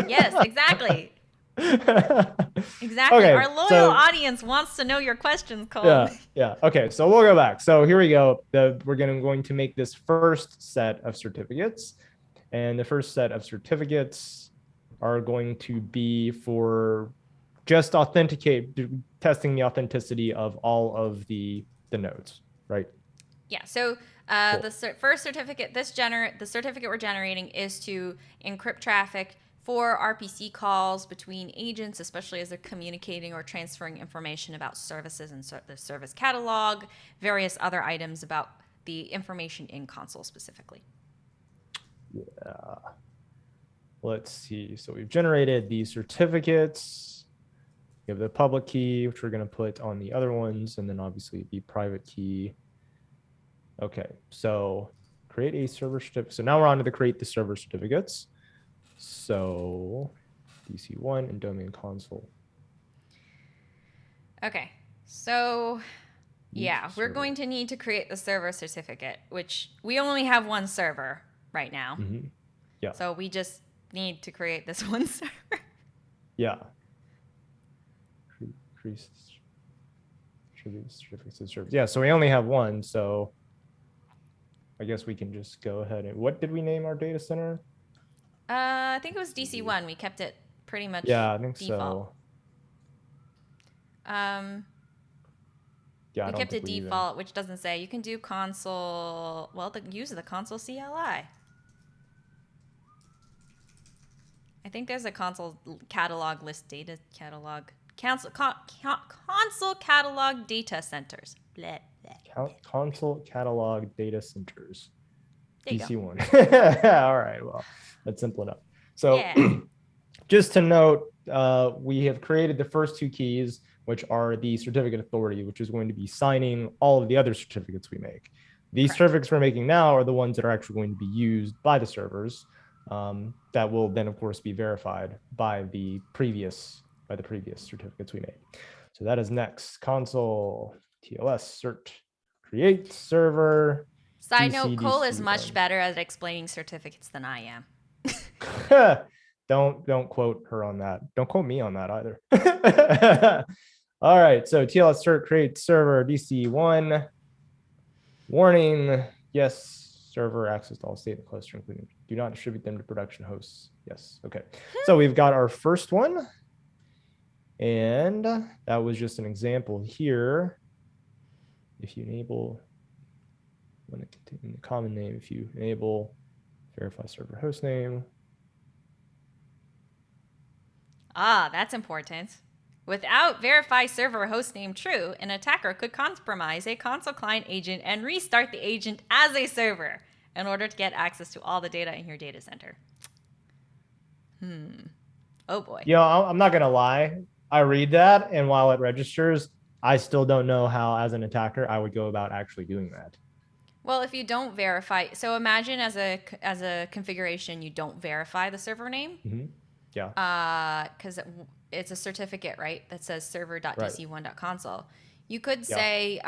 Yes, exactly. Exactly. Okay, Our loyal so audience wants to know your questions, Colm. yeah. Okay, so we'll go back. So here we go. We're going to make this first set of certificates, and the first set of certificates are going to be for just testing the authenticity of all of the nodes, right? Yeah. So Cool. the first certificate, the certificate we're generating is to encrypt traffic for RPC calls between agents, especially as they're communicating or transferring information about services and the service catalog, various other items about the information in Consul specifically. Yeah. Let's see. So we've generated these certificates. We have the public key, which we're going to put on the other ones, and then obviously the private key. Okay, so create a server certificate. So now we're on to the create the server certificates. So DC1 and domain console. Okay. So yeah, we're server. going to need to create the server certificate, which we only have one server right now. Mm-hmm. Yeah. So we just need to create this one server. Yeah. Increase certificates of service. Yeah, so we only have one. So I guess we can just go ahead and what did we name our data center? I think it was DC1. We kept it pretty much Yeah, I think default. so. Yeah, We kept it default, which doesn't say you can do Consul. Well, the use of the Consul CLI. I think there's a Consul catalog list data catalog. Consul catalog data centers. Blah, blah. Consul catalog data centers. There you DC1. All right, well, that's simple enough. So Yeah. just to note, we have created the first two keys, which are the certificate authority, which is going to be signing all of the other certificates we make. These Correct. certificates we're making now are the ones that are actually going to be used by the servers. That will then, of course, be verified by the previous certificates we made. So that is next. Console TLS cert create server. Side note, Cole is much better at explaining certificates than I am. Don't quote her on that. Don't quote me on that either. All right, so TLS cert create server DC1. Warning, yes, server access to all state and cluster, including do not distribute them to production hosts. Yes, okay. So we've got our first one. And that was just an example here. If you enable, when it in the common name, if you enable verify server host name. Ah, that's important. Without verify server hostname true, an attacker could compromise a console client agent and restart the agent as a server in order to get access to all the data in your data center. Oh boy. You know, I'm not going to lie. I read that, and while it registers, I still don't know how, as an attacker, I would go about actually doing that. Well, if you don't verify, so imagine as a configuration, you don't verify the server name. Mm-hmm. Yeah. Because it's a certificate, right? That says server.dc1.console. You could say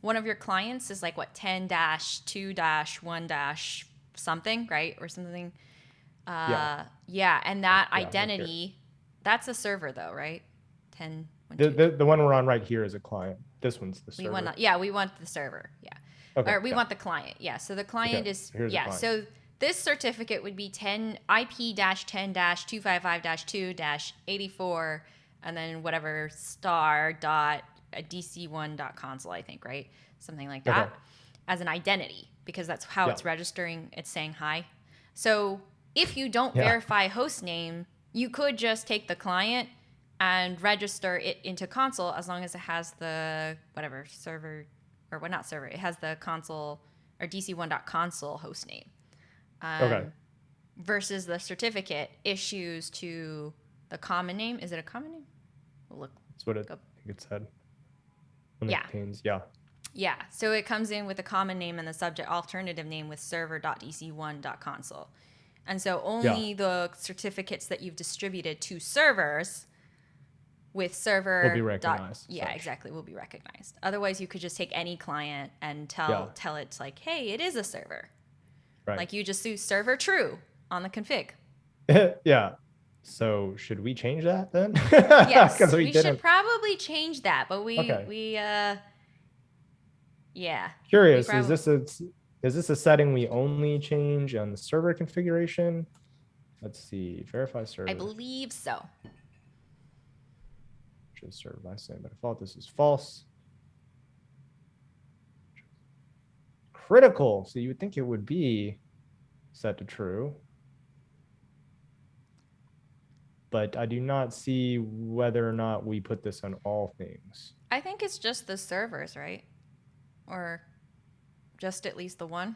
one of your clients is like what 10-2-1- something, right, or something. Yeah, and that identity, that's a server though, right? 10. The one we're on right here is a client. This one's the server. We want the server. Yeah. Okay, or we want the client. Yeah. So the client is So this certificate would be 10 IP-10-255-2-84 and then whatever star dot dc1.console, I think, right? Something like that as an identity because that's how it's registering. It's saying hi. So if you don't verify host name, you could just take the client and register it into Consul as long as it has the whatever server or what, not server, it has the console or dc1.console host name. versus the certificate issues to the common name. Is it a common name? We'll look. That's what I think it said. When Yeah. it contains, yeah. Yeah. So it comes in with a common name and the subject alternative name with server.ec1.consul. And so only the certificates that you've distributed to servers with server Will be recognized. Yeah, exactly, will be recognized. Otherwise, you could just take any client and tell it like, hey, it is a server. Right. Like you just do server true on the config. Yeah. So should we change that then? Yes, we didn't. should probably change that, but yeah. Curious, is this a setting we only change on the server configuration? Let's see, verify server. I believe so. Which is server by name by default. This is false. Critical. So you would think it would be set to true. But I do not see whether or not we put this on all things. I think it's just the servers, right? Or just at least the one?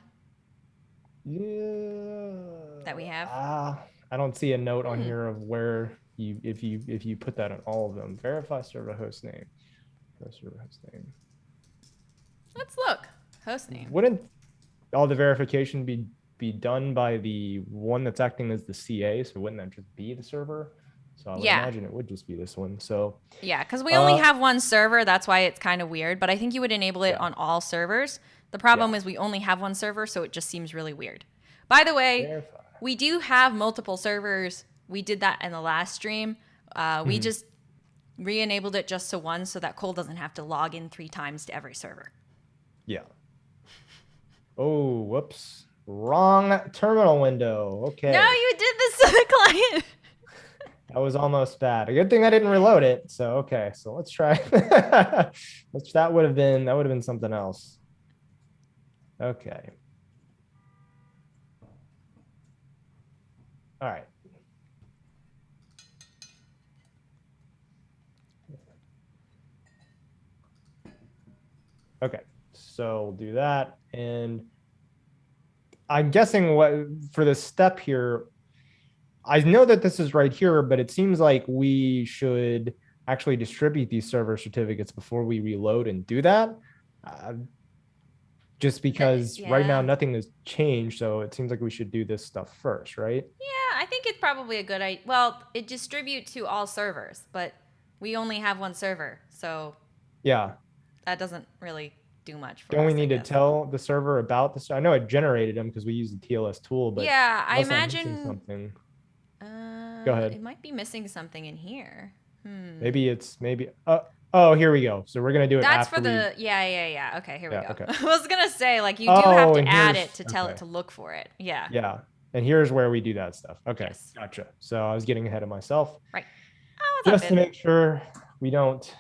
Yeah. That we have? I don't see a note on here of where if you put that on all of them. Verify server host name. Server host name. Let's look. Host name. Wouldn't all the verification be done by the one that's acting as the CA? So wouldn't that just be the server? So I would imagine it would just be this one. So yeah, because we only have one server. That's why it's kind of weird. But I think you would enable it on all servers. The problem is we only have one server, so it just seems really weird. By the way, we do have multiple servers. We did that in the last stream. We just re-enabled it just to one so that Cole doesn't have to log in 3 times to every server. Yeah. Oh, whoops. Wrong terminal window. Okay. No, you did this to the client. That was almost bad. A good thing I didn't reload it. So okay, so let's try. That would have been something else. Okay. All right. Okay, so we'll do that. And I'm guessing what for this step here, I know that this is right here, but it seems like we should actually distribute these server certificates before we reload and do that. Just because right now nothing has changed, so it seems like we should do this stuff first, right? Yeah, I think it's probably a good idea. Well, it distributes to all servers, but we only have one server, so yeah, that doesn't really do much for us. Don't we need to tell the server about this? I know it generated them because we use the TLS tool, but yeah, I imagine something. Go ahead. It might be missing something in here. Maybe oh, here we go. So we're gonna do it. That's after for the yeah. Okay, here we go. Okay. I was gonna say like you do have to add it to tell it to look for it. Yeah. Yeah, and here's where we do that stuff. Okay, yes. Gotcha. So I was getting ahead of myself. Right. Just to make sure we don't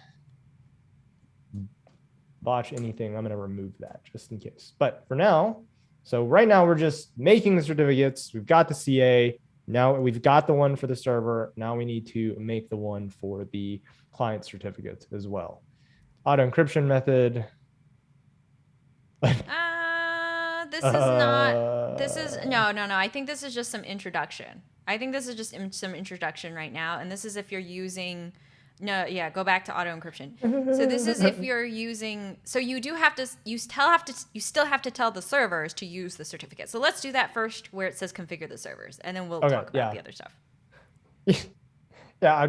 botch anything, I'm gonna remove that just in case. But for now, so right now we're just making the certificates. We've got the CA. Now we've got the one for the server. Now we need to make the one for the client certificate as well. Auto encryption method. This is no. I think this is just some introduction. I think this is just some introduction right now. And this is if you're using, go back to auto encryption. So this is if you're using, so you still have to tell the servers to use the certificate. So let's do that first where it says configure the servers, and then we'll talk about the other stuff. Yeah,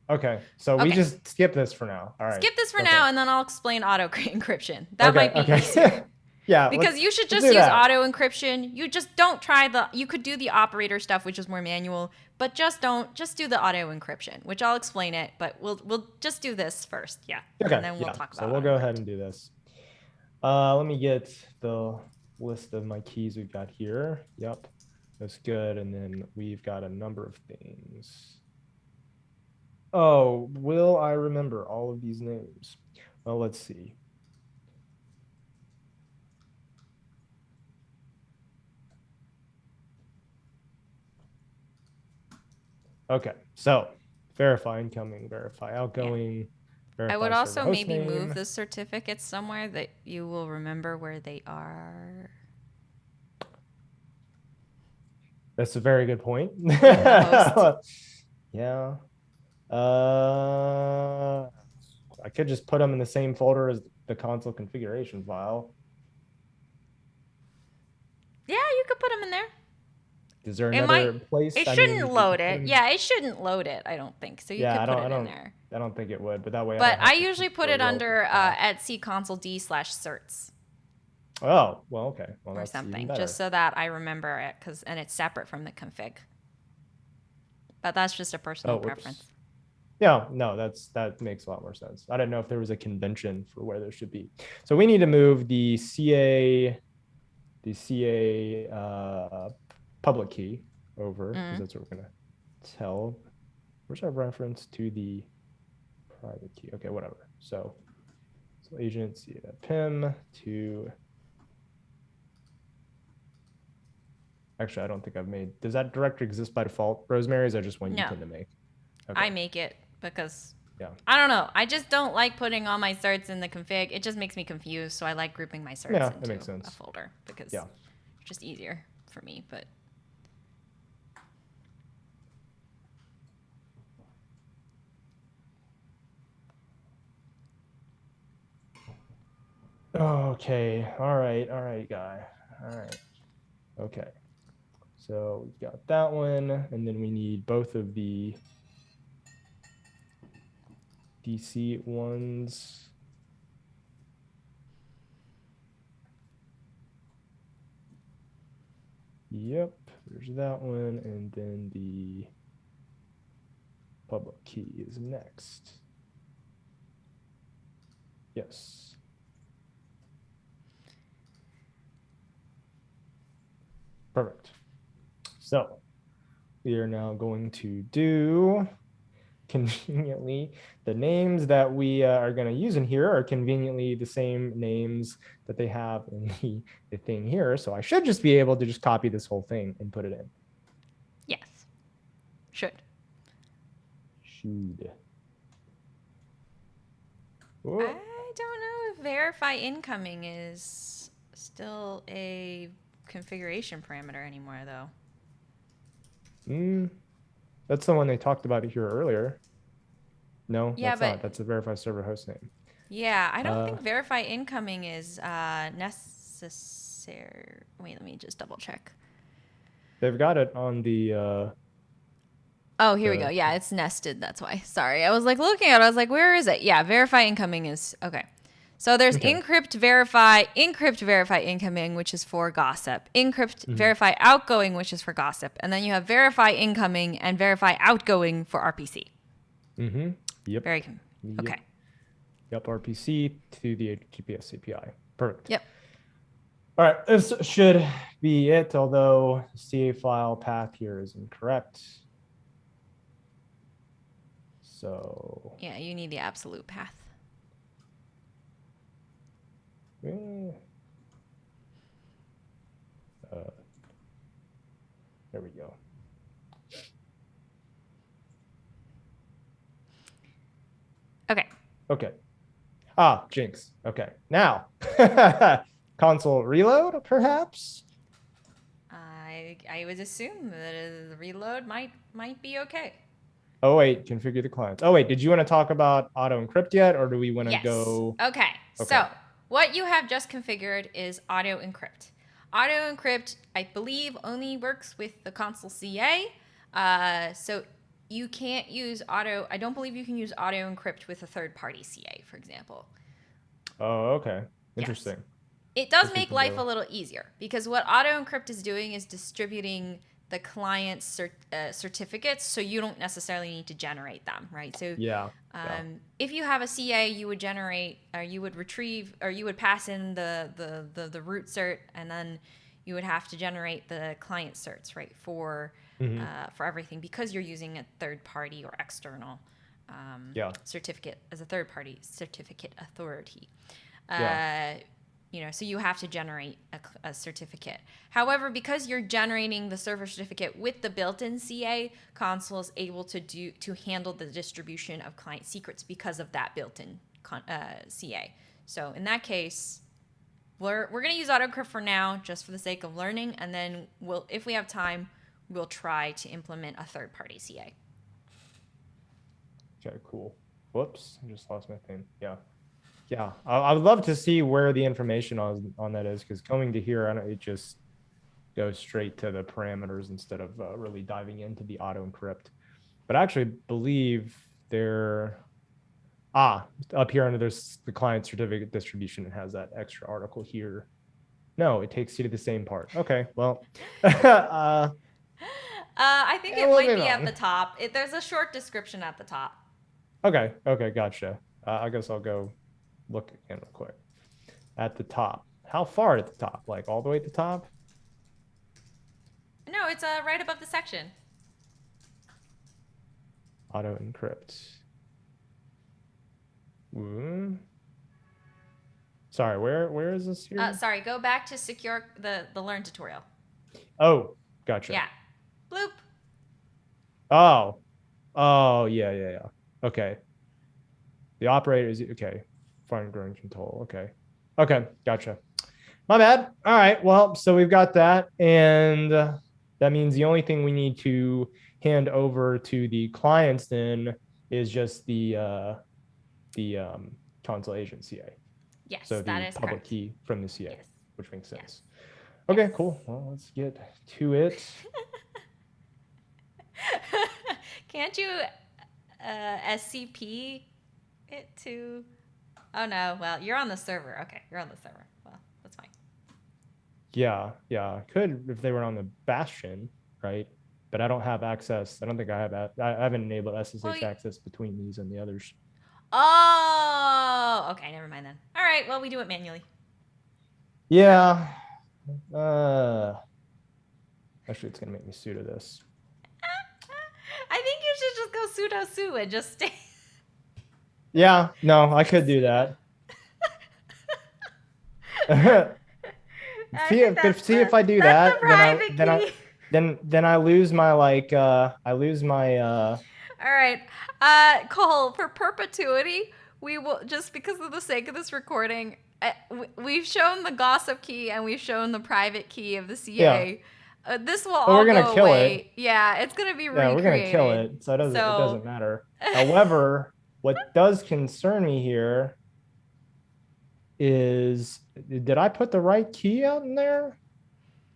okay. So we just skip this for now. All right. Skip this for now, and then I'll explain auto encryption. That might be easier. Yeah. Because you should just use auto encryption. You just don't try you could do the operator stuff, which is more manual, but just do the auto encryption, which I'll explain it, but we'll just do this first. Yeah. Okay. And then we'll talk about it. So we'll go ahead and do this. Let me get the list of my keys we've got here. Yep. That's good. And then we've got a number of things. Oh, will I remember all of these names? Well, let's see. Okay, so verify incoming, verify outgoing. Verify I would also maybe name. move the certificates somewhere that you will remember where they are. That's a very good point. The host. Yeah. I could just put them in the same folder as the console configuration file. Yeah, you could put them in there. Is there It another might. place? It I mean, shouldn't you could load put it. them. Yeah, it shouldn't load it. I don't think so. You Yeah, could I put don't, it I in don't, there. I don't think it would, but that way I But don't I have to usually keep put the it relative under path. etc console d/certs Oh, well, okay. Well, or that's even something, better. just so that I remember it, and it's separate from the config. But that's just a personal Oh, preference. whoops. Yeah, no, that makes a lot more sense. I didn't know if there was a convention for where there should be. So we need to move the CA public key over because that's what we're gonna tell. Where's our reference to the private key? Okay, whatever. So agent PIM to. Actually, I don't think I've made. Does that directory exist by default, Rosemary? Is that just one you No, tend to make? Okay. I make it because Yeah. I don't know. I just don't like putting all my certs in the config. It just makes me confused. So I like grouping my certs Yeah, that into makes sense. a folder because Yeah. it's just easier for me. But Okay. All right, guy. All right. Okay. So we've got that one, and then we need both of the DC ones. Yep, there's that one, and then the public key is next. Yes. Perfect. So we are now going to do conveniently the names that we are going to use in here are conveniently the same names that they have in the thing here. So I should just be able to just copy this whole thing and put it in. yes, should. Should. I don't know if verify incoming is still a configuration parameter anymore, though. That's the one they talked about here earlier. No, Yeah, that's but not. That's a verify server host name. yeah, I don't think verify incoming is necessary. Wait, let me just double check. They've got it on the. Oh, here we go. Yeah, it's nested. That's why. Sorry. I was like looking at it. I was like, where is it? Yeah, verify incoming is okay. So there's encrypt, verify incoming, which is for gossip. Encrypt, verify outgoing, which is for gossip. And then you have verify incoming and verify outgoing for RPC. Mm-hmm. Yep. Very okay. Yep. RPC to the HTTPS API. Perfect. Yep. All right. This should be it, although the CA file path here is incorrect. So. Yeah, you need the absolute path. There we go. Okay. Okay. Jinx. Okay. Now, console reload, perhaps? I would assume that the reload might be okay. Oh, wait. Configure the clients. Oh, wait. Did you want to talk about auto-encrypt yet, or do we want to go? Okay. So what you have just configured is auto-encrypt. Auto-encrypt, I believe, only works with the Consul CA. So you can't use I don't believe you can use auto-encrypt with a third-party CA, for example. Oh, okay. Interesting. Yes. It does make life a little easier because what auto-encrypt is doing is distributing the client's certificates, so you don't necessarily need to generate them, right? So if you have a CA, you would generate, or you would retrieve, or you would pass in the root cert, and then you would have to generate the client certs, right, for everything because you're using a third party or external certificate as a third party certificate authority. So you have to generate a certificate. However, because you're generating the server certificate with the built-in CA, Consul is able to handle the distribution of client secrets because of that built-in CA. So in that case, we're going to use AutoEncrypt for now, just for the sake of learning, and then if we have time, we'll try to implement a third-party CA. Okay, cool. Whoops, I just lost my thing. Yeah. Yeah, I would love to see where the information on that is, because coming to here, it just goes straight to the parameters instead of really diving into the auto encrypt. But I actually believe they're up here under there's the client certificate distribution. It has that extra article here. No, it takes you to the same part. Okay, well, I think it might be at the top. There's a short description at the top. Okay, gotcha. I guess I'll go look again real quick. At the top. How far at the top? Like all the way at the top? No, it's right above the section. Auto-encrypt. Sorry, where is this here? Sorry, go back to secure the learn tutorial. Oh, gotcha. Yeah. Bloop. Oh, yeah. Okay. The operator is okay. Fine growing control. Okay, gotcha. My bad. All right. Well, so we've got that, and that means the only thing we need to hand over to the clients then is just the Consul agent CA. Yes, so that the is public correct. key from the CA, Yes. which makes sense. Yes. Okay, Yes. cool. Well, let's get to it. Can't you SCP it to? Oh no. Well, you're on the server. Okay, you're on the server. Well, that's fine. Yeah. I could if they were on the Bastion, right? But I don't have access. I don't think I have. I haven't enabled SSH access between these and the others. Oh, okay. Never mind then. All right. Well, we do it manually. Yeah. Actually, it's gonna make me sudo this. I think you should just go sudo su and just stay. Yeah. No, I could do that. see if I do that, then I lose my All right, Cole, for perpetuity, we will, just because of the sake of this recording, we've shown the gossip key and we've shown the private key of the CA. Yeah. This will all go away. Yeah, it's gonna be recreated. We're gonna kill it, so it doesn't matter. However, what does concern me here is, did I put the right key out in there?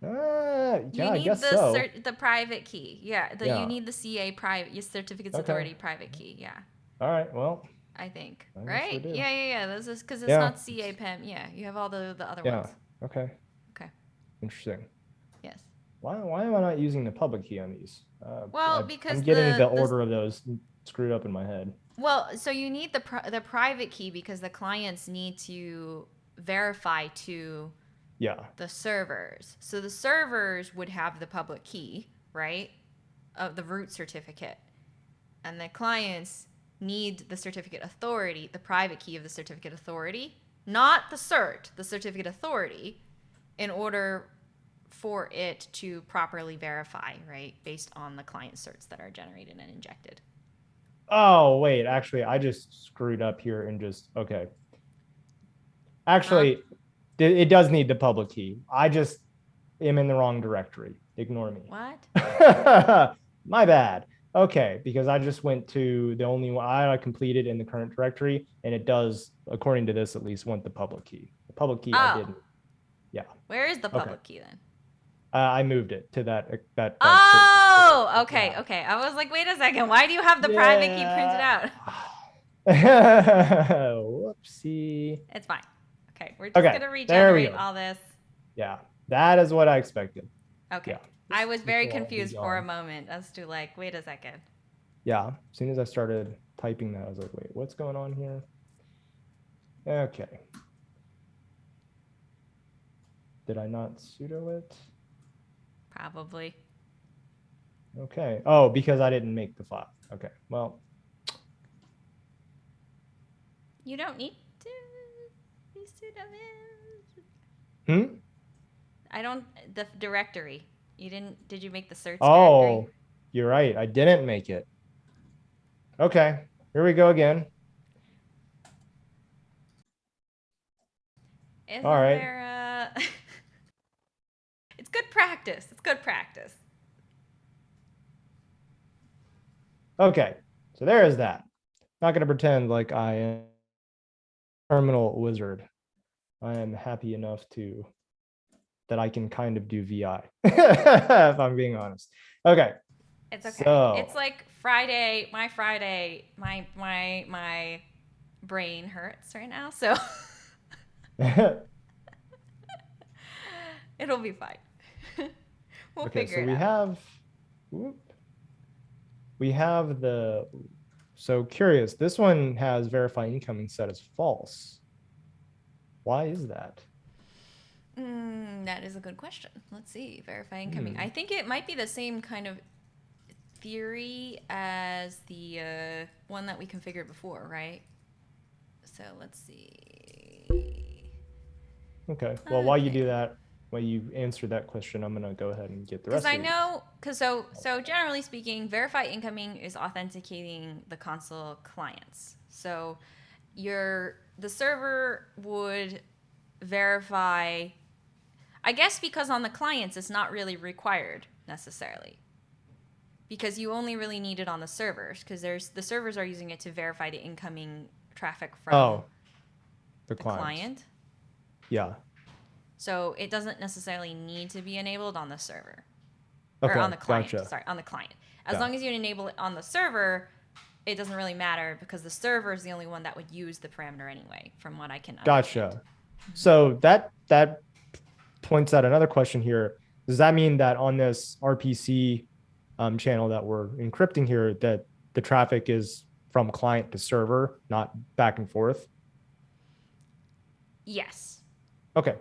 Yeah, I guess so. The private key. You need the CA private, your certificates authority private key. Yeah. All right. Well, I think. Right? Yeah. This is because it's not CA PEM. Yeah, you have all the other ones. Okay. Interesting. Yes. Why am I not using the public key on these? Well, because I'm getting the order of those screwed up in my head. Well, so you need the private key because the clients need to verify to the servers. So the servers would have the public key, right, of the root certificate, and the clients need the certificate authority, the private key of the certificate authority, not the cert, the certificate authority, in order for it to properly verify, right, based on the client certs that are generated and injected. Oh, wait, actually, I just screwed up here and okay. Actually, it does need the public key. I just am in the wrong directory. Ignore me. What? My bad. Okay, because I just went to the only one I completed in the current directory, and it does, according to this, at least want the public key. The public key I didn't. Yeah. Where is the public key then? I moved it to that. Oh, okay. I was like, wait a second. Why do you have the private key printed out? Whoopsie. It's fine. Okay, we're just gonna regenerate all this. Yeah, that is what I expected. Okay. Yeah, I was very confused for a moment as to like, wait a second. Yeah, as soon as I started typing that, I was like, wait, what's going on here? Okay. Did I not sudo it? Probably. Okay. Oh, because I didn't make the file. Okay. Well. You don't need to be sudo. The directory. You didn't, did you make the search directory? Oh, you're right. I didn't make it. Okay. Here we go again. All right. It's good practice. Okay, so there is that. Not gonna pretend like I am a terminal wizard. I am happy enough to that I can kind of do VI, if I'm being honest. Okay, It's okay. It's so like Friday. My brain hurts right now, so it'll be fine. We'll okay, figure so it out. we have the so curious. This one has verify incoming set as false. Why is that? That is a good question. Let's see. Verify incoming. I Hmm. think it might be the same kind of theory as the one that we configured before, right? So let's see. Okay. Well, while you Okay. do that, while you answer that question, I'm gonna go ahead and get the Because rest I of these. know, so generally speaking, verify incoming is authenticating the Consul clients. So the server would verify. I guess because on the clients it's not really required necessarily, because you only really need it on the servers, because the servers are using it to verify the incoming traffic from Oh, the the client. client. Yeah. So it doesn't necessarily need to be enabled on the server or on Okay. the client. Gotcha. Sorry, on the client. As Yeah. long as you enable it on the server, it doesn't really matter because the server is the only one that would use the parameter anyway, from what I can understand. Gotcha. So that points out another question here. Does that mean that on this RPC channel that we're encrypting here, that the traffic is from client to server, not back and forth? Yes. Okay,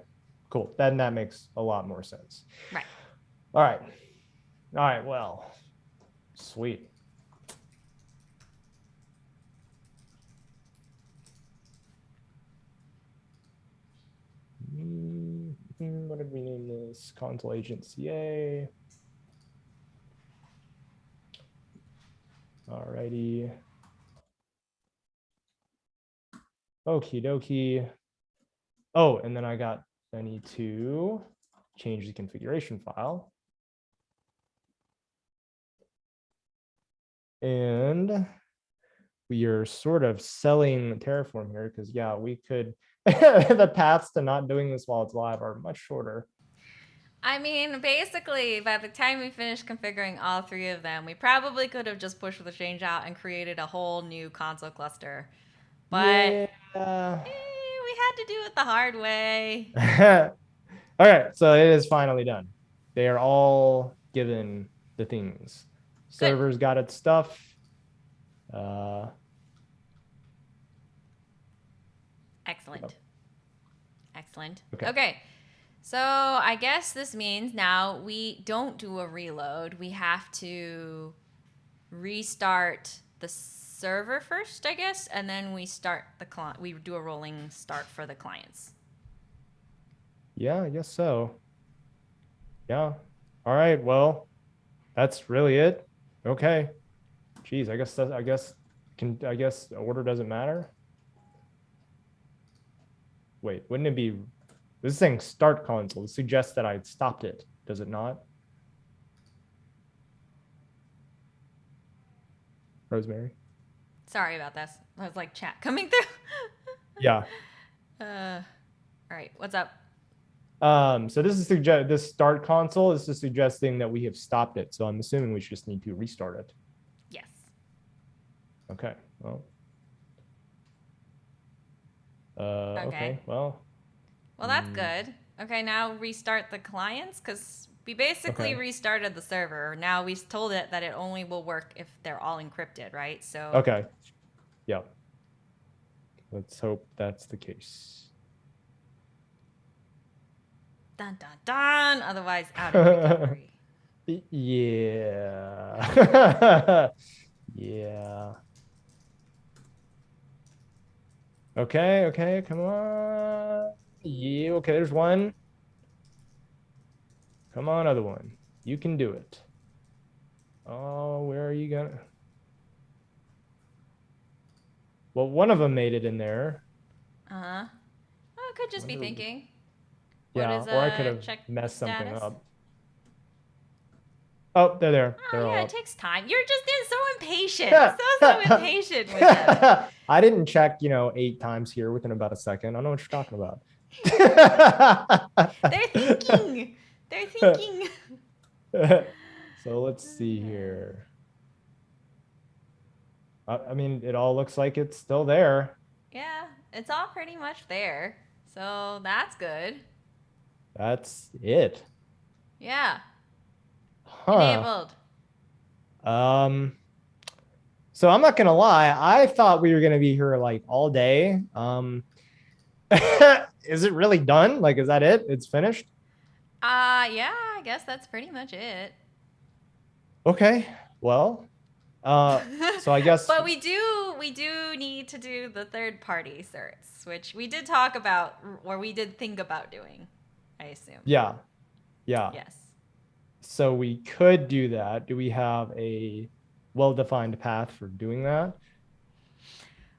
cool. Then that makes a lot more sense. Right. All right. All right. Well, sweet. What did we name this? Consul agent CA. All righty. Okie dokie. Oh, and then I need to change the configuration file. And we are sort of selling Terraform here because, yeah, we could, the paths to not doing this while it's live are much shorter. I mean, basically, by the time we finished configuring all three of them, we probably could have just pushed the change out and created a whole new console cluster. But Yeah. we had to do it the hard way. All right, so it is finally done. They are all given the things. Good. Server's got its stuff. Uh, Excellent. Excellent. okay. Okay. So I guess this means now we don't do a reload. We have to restart the server first, I guess, and then we start the client. We do a rolling start for the clients. Yeah, I guess so. Yeah. All right. Well, that's really it. Okay. Geez, I guess order doesn't matter. Wait, wouldn't it be this is saying start console? It suggests that I stopped it, does it not? Rosemary? Sorry about this. I was like chat coming through. Yeah. All right, what's up? So this start console is just suggesting that we have stopped it. So I'm assuming we just need to restart it. Yes. Okay. Well. Okay. Okay. Well. Well, that's good. Okay, now restart the clients because we basically Okay. restarted the server. Now we told it that it only will work if they're all encrypted, right? So, Okay. Yeah. Let's hope that's the case. dun dun dun. Otherwise, out of recovery. Yeah. Yeah. Okay, okay, come on. Yeah, okay, there's one. Come on, other one. You can do it. Oh, where are you gonna? Well, one of them made it in there. Uh huh. Oh, it could just be Wonder, thinking. What yeah, is or I could a have check messed something status? up. Oh, they're there. Oh They're yeah, all it up. takes time. You're just so impatient. So impatient with them. I didn't check, 8 times here within about a second. I don't know what you're talking about. They're thinking. They're thinking. So let's see here. I mean, it all looks like it's still there. Yeah, it's all pretty much there. So that's good. That's it. Yeah, Huh. enabled. Um, so I'm not gonna lie, I thought we were gonna be here like all day. Is it really done? Like, is that it? It's finished? Yeah, I guess that's pretty much it. Okay. Well, so I guess But we do need to do the third party certs, which we did talk about or we did think about doing, I assume. yeah, yeah. Yes. So we could do that. Do we have a well-defined path for doing that?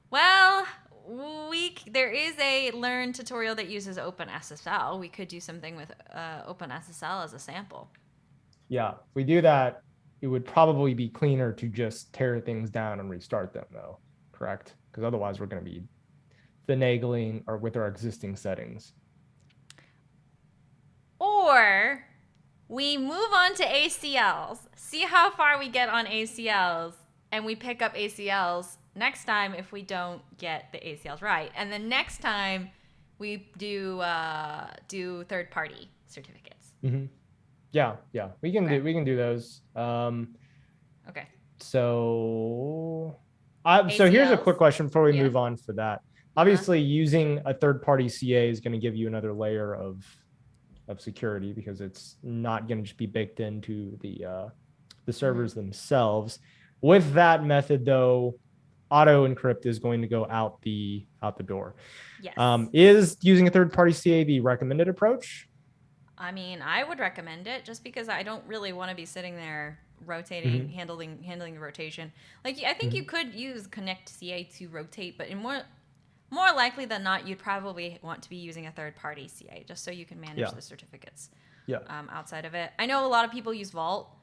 Well, there is a learn tutorial that uses OpenSSL. We could do something with OpenSSL as a sample. Yeah, if we do that, it would probably be cleaner to just tear things down and restart them, though. Correct? Because otherwise, we're going to be finagling or with our existing settings. Or we move on to ACLs, see how far we get on ACLs, and we pick up ACLs next time if we don't get the ACLs right. And then next time we do third party certificates. Mm-hmm. Yeah, we can do those. Okay. So here's a ACLs. quick question before we Yeah. move on for that. Obviously, using a third-party CA is going to give you another layer of security because it's not going to just be baked into the servers themselves. With that method, though, auto-encrypt is going to go out the door. Yes. Is using a third-party CA the recommended approach? I mean, I would recommend it just because I don't really want to be sitting there rotating, handling the rotation. Like I think you could use Connect CA to rotate, but in more likely than not, you'd probably want to be using a third party CA just so you can manage the certificates. Yeah. Outside of it, I know a lot of people use Vault.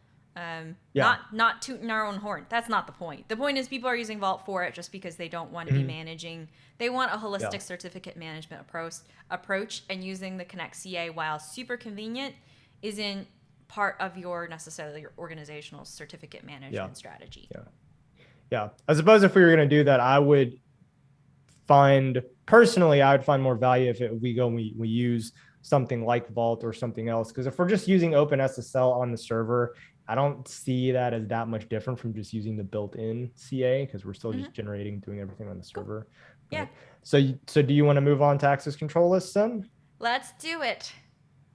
Not tooting our own horn. That's not the point. The point is people are using Vault for it just because they don't want to be managing. They want a holistic certificate management approach, and using the Connect CA, while super convenient, isn't part of your organizational certificate management strategy. Yeah. I suppose if we were going to do that, I would find more value if we use something like Vault or something else. Because if we're just using OpenSSL on the server, I don't see that as that much different from just using the built-in CA because we're still just doing everything on the server. Cool. Right? Yeah. So do you want to move on to access control lists then? Let's do it.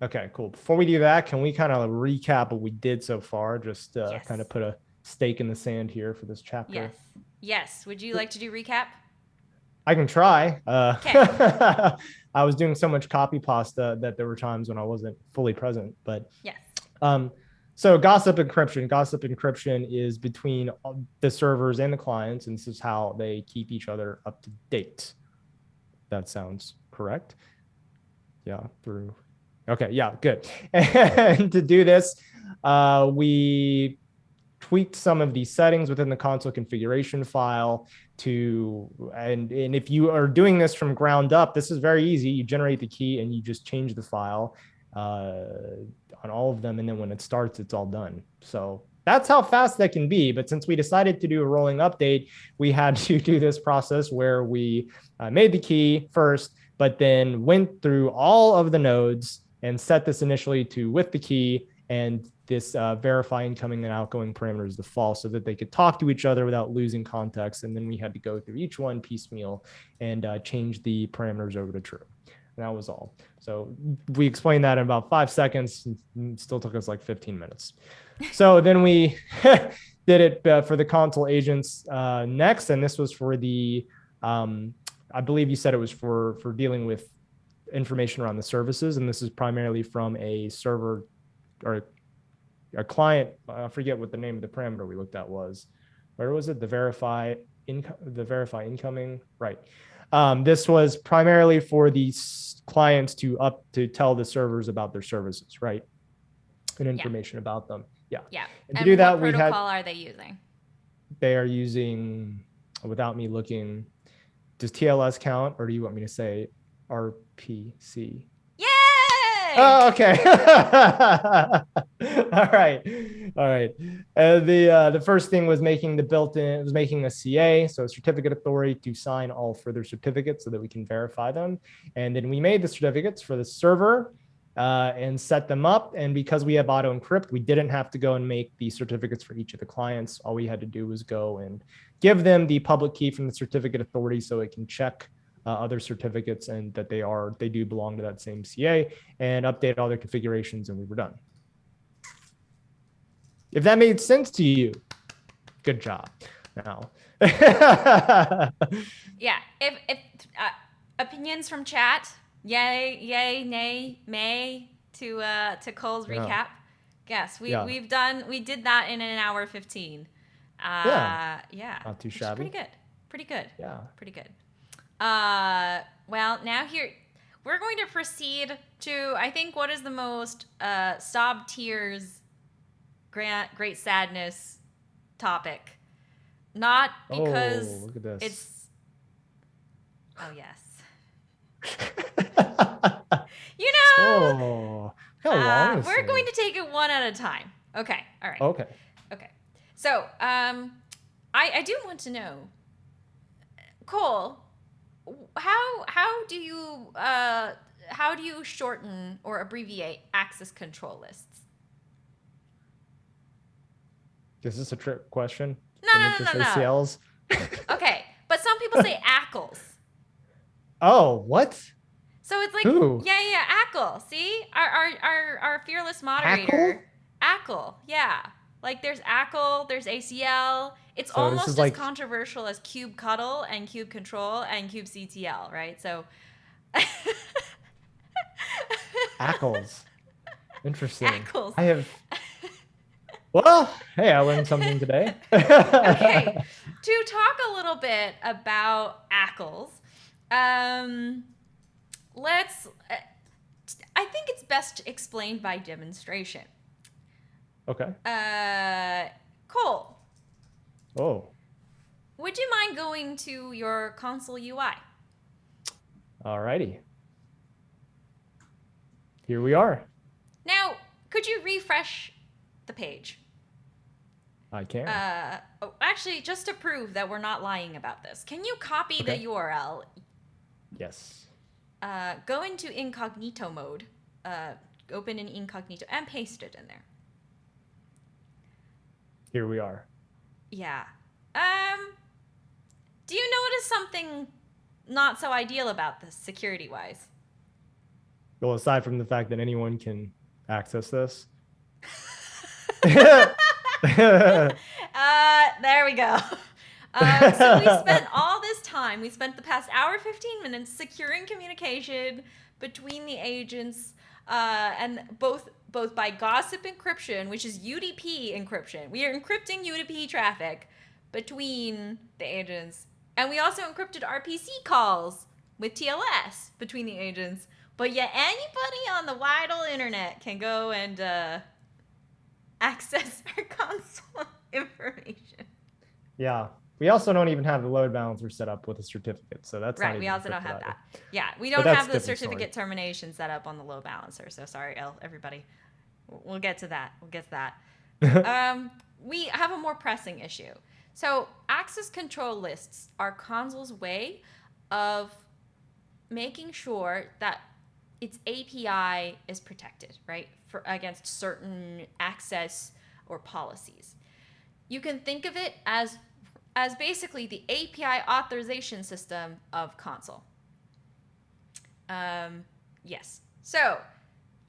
Okay, cool. Before we do that, can we kind of recap what we did so far? Just kind of put a stake in the sand here for this chapter. Yes. Would you like to do recap? I can try. Okay. I was doing so much copy pasta that there were times when I wasn't fully present. But yes. So gossip encryption. Gossip encryption is between the servers and the clients, and this is how they keep each other up to date. That sounds correct. Yeah. Okay. Yeah. Good. And to do this, we tweaked some of these settings within the console configuration file and if you are doing this from ground up, this is very easy. You generate the key and you just change the file on all of them. And then when it starts, it's all done. So that's how fast that can be. But since we decided to do a rolling update, we had to do this process where we made the key first, but then went through all of the nodes and set this initially to with the key and this verify incoming and outgoing parameters to false so that they could talk to each other without losing context. And then we had to go through each one piecemeal and change the parameters over to true. And that was all. So we explained that in about 5 seconds. It still took us like 15 minutes. So then we did it for the console agents next. And this was for the, I believe you said it was for dealing with information around the services. And this is primarily from a server or a client. I forget what the name of the parameter we looked at was. Where was it? The verify incoming. Right. This was primarily for the clients to tell the servers about their services, right? And information about them. Yeah. Yeah. And to And do what that, protocol are they using? they are using, without me looking, does TLS count, or do you want me to say RPC? Yay! Oh, okay. All right. All right. The first thing was making making a CA, so a certificate authority to sign all further certificates so that we can verify them. And then we made the certificates for the server and set them up. And because we have auto-encrypt, we didn't have to go and make the certificates for each of the clients. All we had to do was go and give them the public key from the certificate authority so it can check other certificates and that they do belong to that same CA, and update all their configurations, and we were done. If that made sense to you, good job. Now, Yeah. If opinions from chat, yay, nay, may to Cole's recap. Yes, we did that in an hour 15. Yeah. Yeah. Not too shabby. Pretty good. Yeah. Pretty good. Well, now here we're going to proceed to, I think, what is the most sob tears, great sadness topic. Not because look at this. it's. Oh yes. Oh, how long is we're this? going to take it one at a time. Okay. All right. Okay. So, I do want to know, Cole, how do you shorten or abbreviate access control lists? Is this a trick question? No. ACLs? Okay, but some people say ACLs. Oh, what? So it's like, Who? yeah, ACL. See, our fearless moderator, ACL. Yeah, like there's ACL, there's ACL. It's So almost as like controversial as Cube Cuddle and Cube Control and Cube CTL, right? So. ACLs. Interesting. ACLs. I have. Well, hey, I learned something today. Okay, to talk a little bit about ACLs, let's. I think it's best explained by demonstration. Okay. Cole. Oh. Would you mind going to your Consul UI? Alrighty. Here we are. Now, could you refresh the page? I can. Actually, just to prove that we're not lying about this, can you copy the URL? Yes. Go into incognito mode, open in incognito, and paste it in there. Here we are. Yeah. Do you notice something not so ideal about this security-wise? Well, aside from the fact that anyone can access this. There we go. So we spent all this time, we spent the past hour 15 minutes securing communication between the agents, and both by gossip encryption, which is UDP encryption. We are encrypting UDP traffic between the agents, and we also encrypted RPC calls with TLS between the agents. But yet anybody on the wide old internet can go and access our console information. Yeah. We also don't even have the load balancer set up with a certificate. So that's right. We also don't have that. Yeah. We don't have the certificate termination set up on the load balancer. So sorry, everybody. We'll get to that. We have a more pressing issue. So access control lists are Consul's way of making sure that its API is protected, right, against certain access or policies. You can think of it as basically the API authorization system of Consul. Yes. So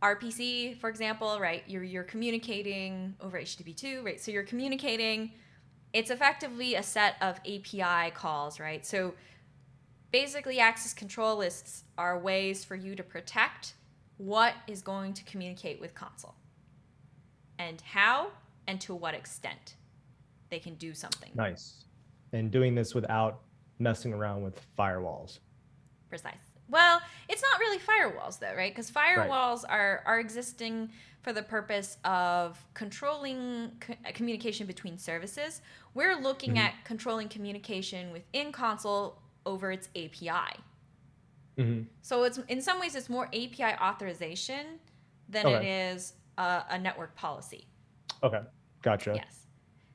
RPC, for example, right, you're communicating over HTTP2, right? So you're communicating. It's effectively a set of API calls, right? So basically, access control lists are ways for you to protect what is going to communicate with Consul and how and to what extent they can do something. Nice. And doing this without messing around with firewalls. Precisely. Well, it's not really firewalls though, right? Because Right. firewalls are existing for the purpose of controlling communication between services. We're looking Hmm. at controlling communication within Consul over its API. Hmm. So it's in some ways it's more API authorization than it Okay. is a network policy. Okay. Gotcha. Yes.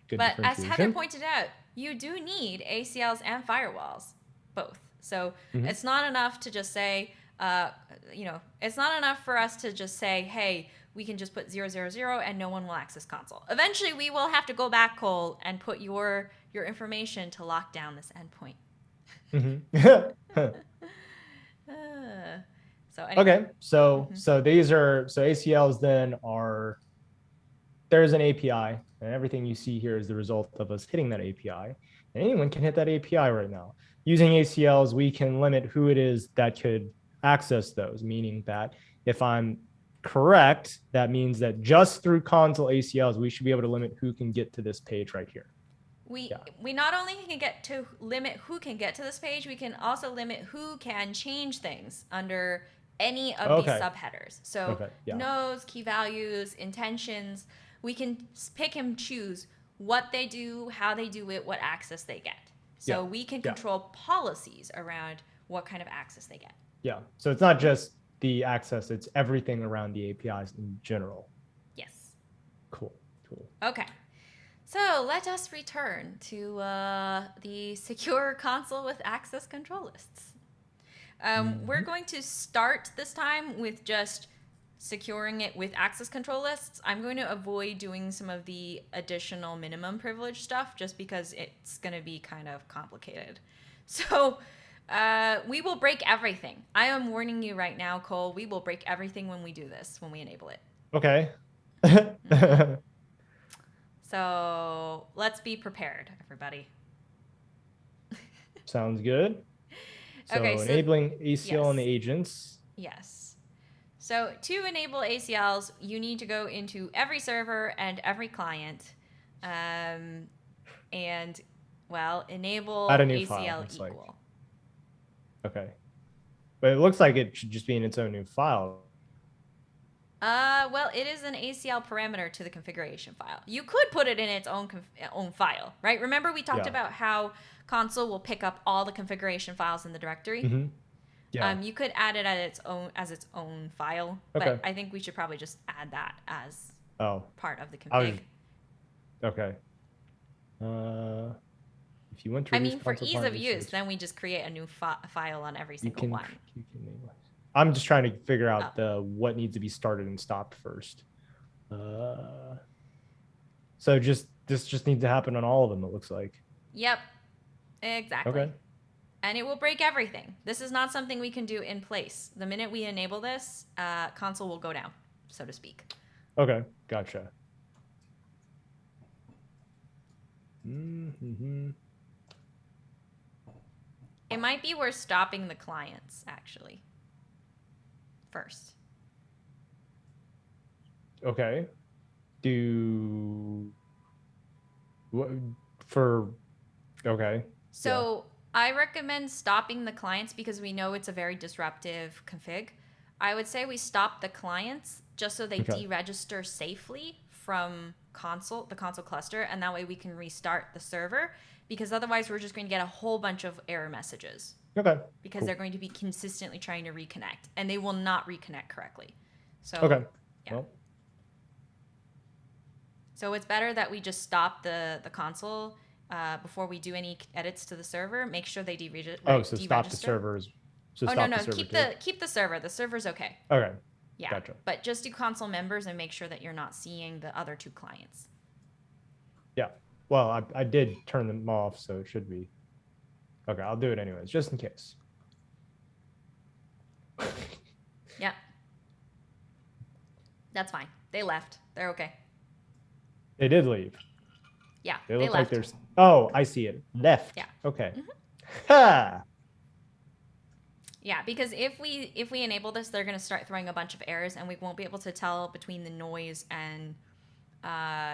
Good But as Heather differentiation. pointed out, you do need ACLs and firewalls, both. So Hmm. it's not enough to just say, it's not enough for us to just say, hey, we can just put 000 and no one will access Consul. Eventually, we will have to go back, Cole, and put your information to lock down this endpoint. Hmm. So anyway. Okay. So Mm-hmm. ACLs then are there's an API, and everything you see here is the result of us hitting that API. And anyone can hit that API right now. Using ACLs, we can limit who it is that could access those, meaning that if I'm correct, that means that just through Consul ACLs, we should be able to limit who can get to this page right here. We Yeah. we not only can get to limit who can get to this page, we can also limit who can change things under any of these Okay. subheaders. So Okay. Yeah. nodes, key values, intentions, we can pick and choose what they do, how they do it, what access they get. Yeah. So we can Yeah. control policies around what kind of access they get. Yeah. So it's not just the access, it's everything around the APIs in general. Yes. Cool. Cool. Okay. So let us return to the secure console with access control lists. We're going to start this time with just securing it with access control lists. I'm going to avoid doing some of the additional minimum privilege stuff just because it's going to be kind of complicated. So we will break everything. I am warning you right now, Cole. We will break everything when we do this, when we enable it. Okay. Mm-hmm. So let's be prepared, everybody. Sounds good. So Okay, so enabling ACL on the yes. agents. Yes. So to enable ACLs, you need to go into every server and every client, and Add a enable new file, ACL looks like. equal. Okay. But it looks like it should just be in its own new file. Well, it is an ACL parameter to the configuration file. You could put it in its own file, right? Remember we talked Yeah. about how Consul will pick up all the configuration files in the directory. Mm-hmm. Yeah. You could add it as its own file, Okay. but I think we should probably just add that as Oh, part of the I was config. okay. If you want to I reduce mean, for console ease client of use, resource, then we just create a new file on every you single can one. enable. I'm just trying to figure Oh. out the what needs to be started and stopped first. So this just needs to happen on all of them, it looks like. Yep, exactly. Okay. And it will break everything. This is not something we can do in place. The minute we enable this, Consul will go down, so to speak. Okay, gotcha. Mm-hmm. It might be worth stopping the clients, actually, first. Okay. Do what for? Okay. So I recommend stopping the clients because we know it's a very disruptive config. I would say we stop the clients just so they Okay. deregister safely from the Consul cluster, and that way we can restart the server, because otherwise we're just going to get a whole bunch of error messages Okay. because Cool. they're going to be consistently trying to reconnect, and they will not reconnect correctly. So Okay. yeah. Well, So it's better that we just stop the console before we do any edits to the server. Make sure they oh, so stop the deregister. servers. So Oh stop no, the server keep the server. The server's okay. Okay. Yeah. Gotcha. But just do console members and make sure that you're not seeing the other two clients. Yeah. Well, I did turn them off, so it should be. Okay, I'll do it anyways, just in case. Yep. That's fine. They left. They're okay. They did leave. Yeah, They they look left. like there's. Oh, I see it. Left. Yeah. Okay. Mm-hmm. Ha! Yeah, because if we enable this, they're going to start throwing a bunch of errors, and we won't be able to tell between the noise and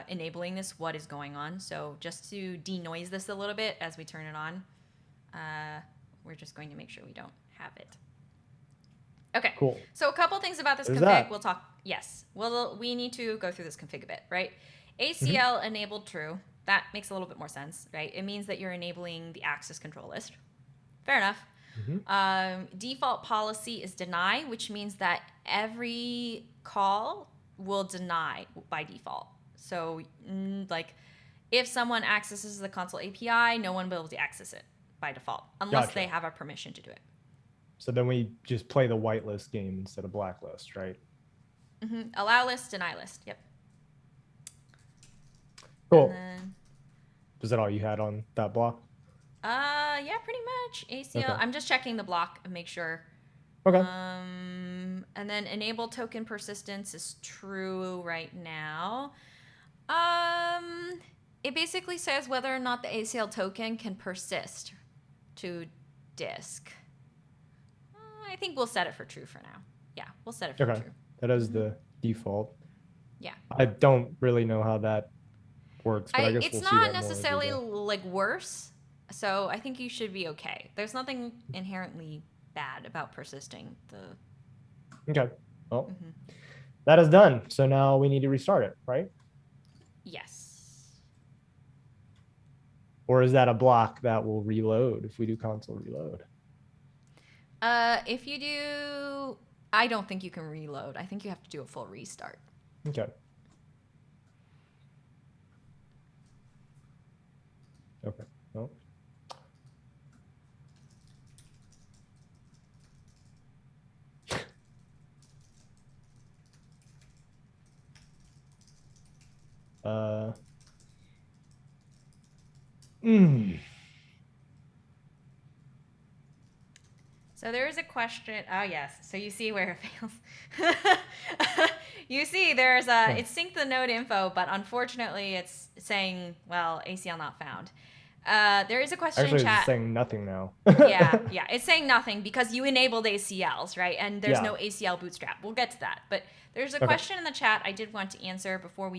enabling this what is going on. So just to denoise this a little bit as we turn it on, we're just going to make sure we don't have it. Okay. Cool. So a couple things about this There's config. that. We'll talk. Yes. We need to go through this config a bit, right? Mm-hmm. ACL enabled true. That makes a little bit more sense, right? It means that you're enabling the access control list. Fair enough. Default policy is deny, which means that every call will deny by default. So, like, if someone accesses the Consul API, no one will be able to access it by default unless they have a permission to do it. So then we just play the whitelist game instead of blacklist, right? Allow list, deny list. Yep. Cool. Was that all you had on that block? Yeah, pretty much. ACL. Okay. I'm just checking the block and make sure. Okay. And then enable token persistence is true right now. It basically says whether or not the ACL token can persist to disk. I think we'll set it for true for now. Yeah, we'll set it for true. That is the default. Yeah. I don't really know how that works, but I guess it's not necessarily like worse. So I think you should be okay. There's nothing inherently bad about persisting the. Okay. Well, that is done. So now we need to restart it, right? Yes. Or is that a block that will reload if we do console reload? If you do, I don't think you can reload. I think you have to do a full restart. Okay. Okay. Well. So there is a question. Oh, yes. So you see where it fails. You see there's it's synced the node info, but unfortunately it's saying, well, ACL not found. There is a question in chat. It's saying nothing now. yeah. It's saying nothing because you enabled ACLs, right? And there's no ACL bootstrap. We'll get to that. But there's a question in the chat I did want to answer before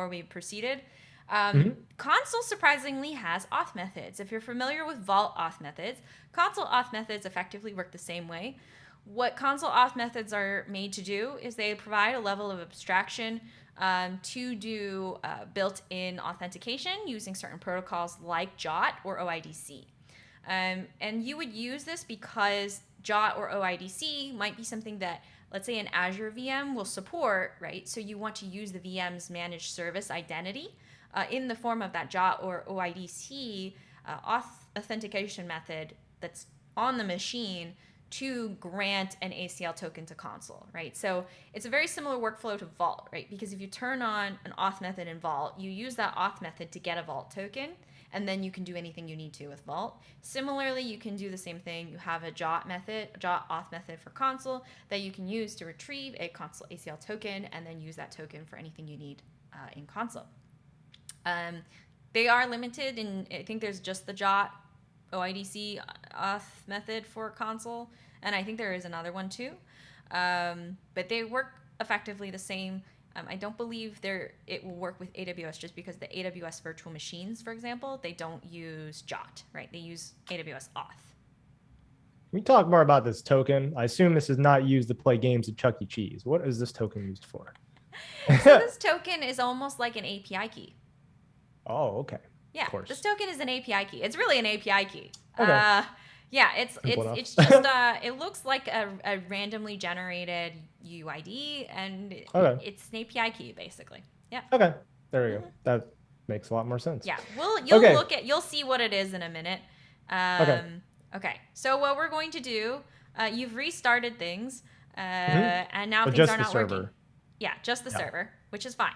we proceeded. Consul surprisingly has auth methods. If you're familiar with Vault auth methods, Consul auth methods effectively work the same way. What Consul auth methods are made to do is they provide a level of abstraction to do built-in authentication using certain protocols like JOT or OIDC. And you would use this because JOT or OIDC might be something that, let's say, an Azure VM will support, right? So you want to use the VM's managed service identity in the form of that JOT or OIDC authentication method that's on the machine to grant an ACL token to Consul, right? So it's a very similar workflow to Vault, right? Because if you turn on an auth method in Vault, you use that auth method to get a Vault token, and then you can do anything you need to with Vault. Similarly, you can do the same thing. You have a JOT auth method for Consul that you can use to retrieve a Consul ACL token and then use that token for anything you need in Consul. They are limited, and I think there's just the JOT OIDC auth method for Consul, and I think there is another one too. But they work effectively the same. I don't believe it will work with AWS just because the AWS virtual machines, for example, they don't use JOT, right? They use AWS auth. Can we talk more about this token? I assume this is not used to play games at Chuck E. Cheese. What is this token used for? So this token is almost like an API key. Oh, okay. Yeah, this token is an API key. It's really an API key. Okay. Yeah, it's just it looks like a randomly generated UID, and it's an API key basically. Yeah. Okay. There we go. That makes a lot more sense. Yeah. You'll see what it is in a minute. Okay. So what we're going to do, you've restarted things, and now things are not working. Yeah, just the server, which is fine.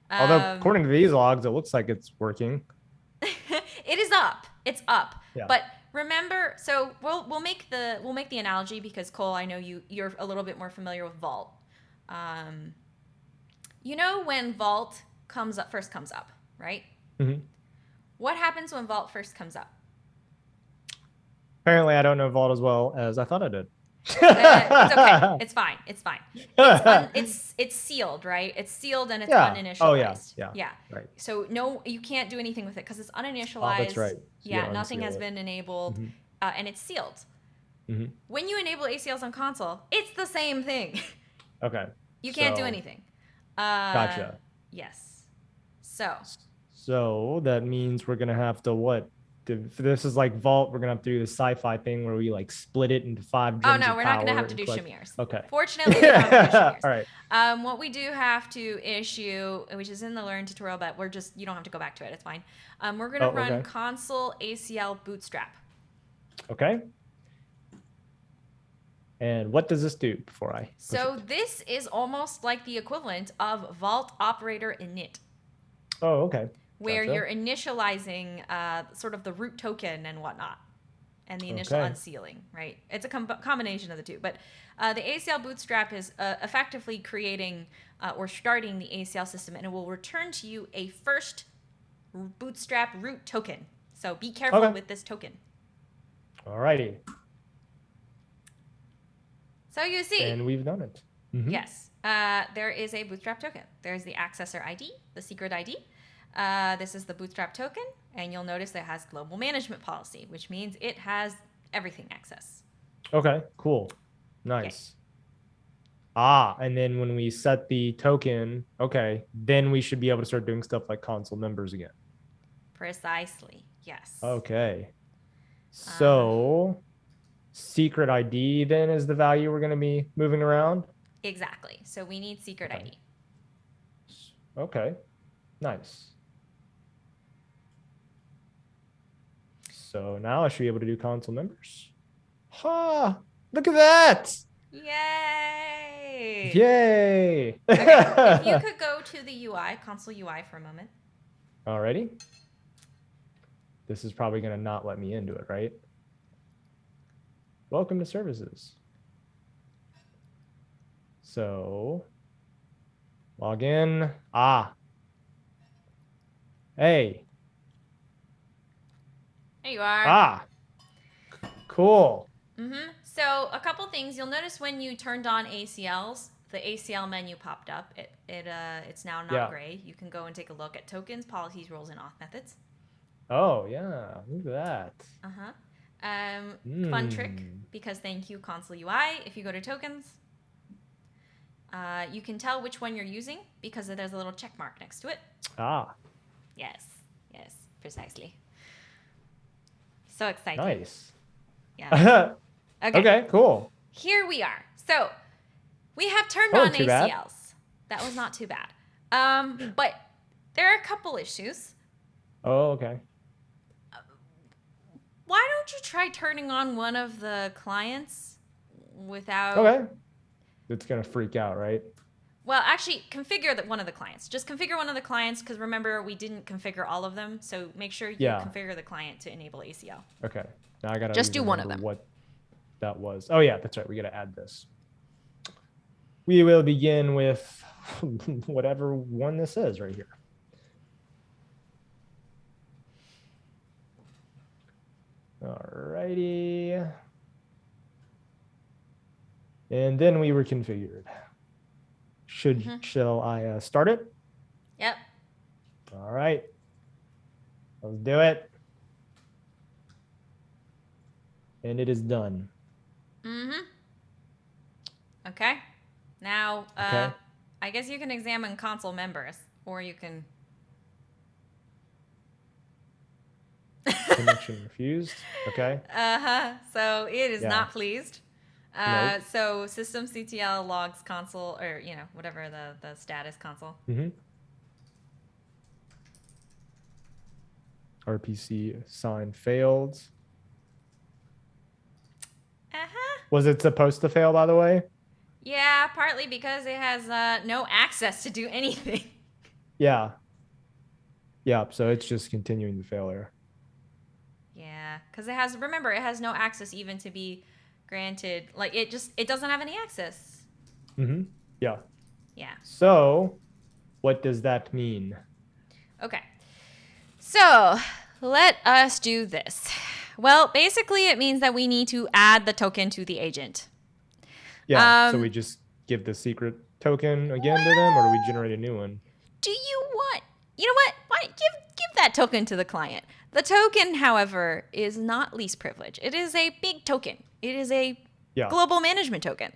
Although according to these logs, it looks like it's working. It is up. It's up. Yeah. But remember, so we'll make the analogy because Cole, I know you're a little bit more familiar with Vault. You know when Vault first comes up, right? Mm-hmm. What happens when Vault first comes up? Apparently, I don't know Vault as well as I thought I did. It's okay. It's fine. It's sealed, right? It's sealed and it's uninitialized. Oh yeah. Right. So no, you can't do anything with it because it's uninitialized. Oh, that's right. Yeah, nothing has been enabled, and it's sealed. When you enable ACLs on Consul, it's the same thing. Okay. You can't do anything. Gotcha. Yes. So that means we're gonna have to what? If this is like Vault, we're gonna have to do the sci-fi thing where we like split it into 5 gems. Oh no, we're not going to have to do Shamirs. Okay. Fortunately, we don't have to do Shamirs. All right. What we do have to issue, which is in the Learn tutorial, but you don't have to go back to it. It's fine. We're gonna run Consul ACL Bootstrap. Okay. And what does this do before I? This is almost like the equivalent of Vault Operator Init. Oh, okay. Where you're initializing sort of the root token and whatnot, and the initial unsealing, right? It's a combination of the two. But the ACL Bootstrap is effectively creating or starting the ACL system, and it will return to you a first Bootstrap root token. So be careful with this token. Alrighty. So you see. And we've done it. Yes. There is a Bootstrap token. There's the accessor ID, the secret ID. This is the Bootstrap token, and you'll notice it has global management policy, which means it has everything access. Okay, cool. Nice. And then when we set the token, then we should be able to start doing stuff like Consul members again. Precisely, yes. Okay. So secret ID then is the value we're going to be moving around? Exactly. So we need secret ID. Okay, nice. So now I should be able to do Consul members. Look at that. Yay. Yay. Okay, if you could go to the UI, Consul UI for a moment. Alrighty. This is probably going to not let me into it, right? Welcome to services. So log in. Hey. There you are. Cool. So a couple things. You'll notice when you turned on ACLs, the ACL menu popped up. It's now not gray. You can go and take a look at tokens, policies, roles, and auth methods. Oh, yeah. Look at that. Fun trick, because thank you, Consul UI. If you go to tokens, you can tell which one you're using because there's a little check mark next to it. Yes, precisely. So exciting. Nice. Yeah. Okay, cool. Here we are. So we have turned on ACLs. Bad. That was not too bad. But there are a couple issues. Oh, okay. Why don't you try turning on one of the clients without... Okay. It's going to freak out, right? Well, actually, configure one of the clients. Just configure one of the clients, because remember, we didn't configure all of them. So make sure you configure the client to enable ACL. Okay. Now I got to just do one of them. What that was. Oh, yeah, that's right. We got to add this. We will begin with whatever one this is right here. Alrighty. And then we were configured. Shall I start it? Yep. All right. Let's do it. And it is done. Okay. Now, I guess you can examine Consul members, or you can... Connection refused. Okay. So it is not pleased. Nope. So systemctl logs Consul, or whatever the status Consul. RPC sign failed. Was it supposed to fail, by the way? Yeah, partly because it has no access to do anything. Yeah. So it's just continuing the failure. Yeah, because it has no access even to be granted. Like it doesn't have any access. Yeah. So what does that mean? Okay. So let us do this. Well, basically it means that we need to add the token to the agent. Yeah. So we just give the secret token again to them, or do we generate a new one? You know what? Why give that token to the client? The token, however, is not least privilege. It is a big token. It is a Yeah. global management token.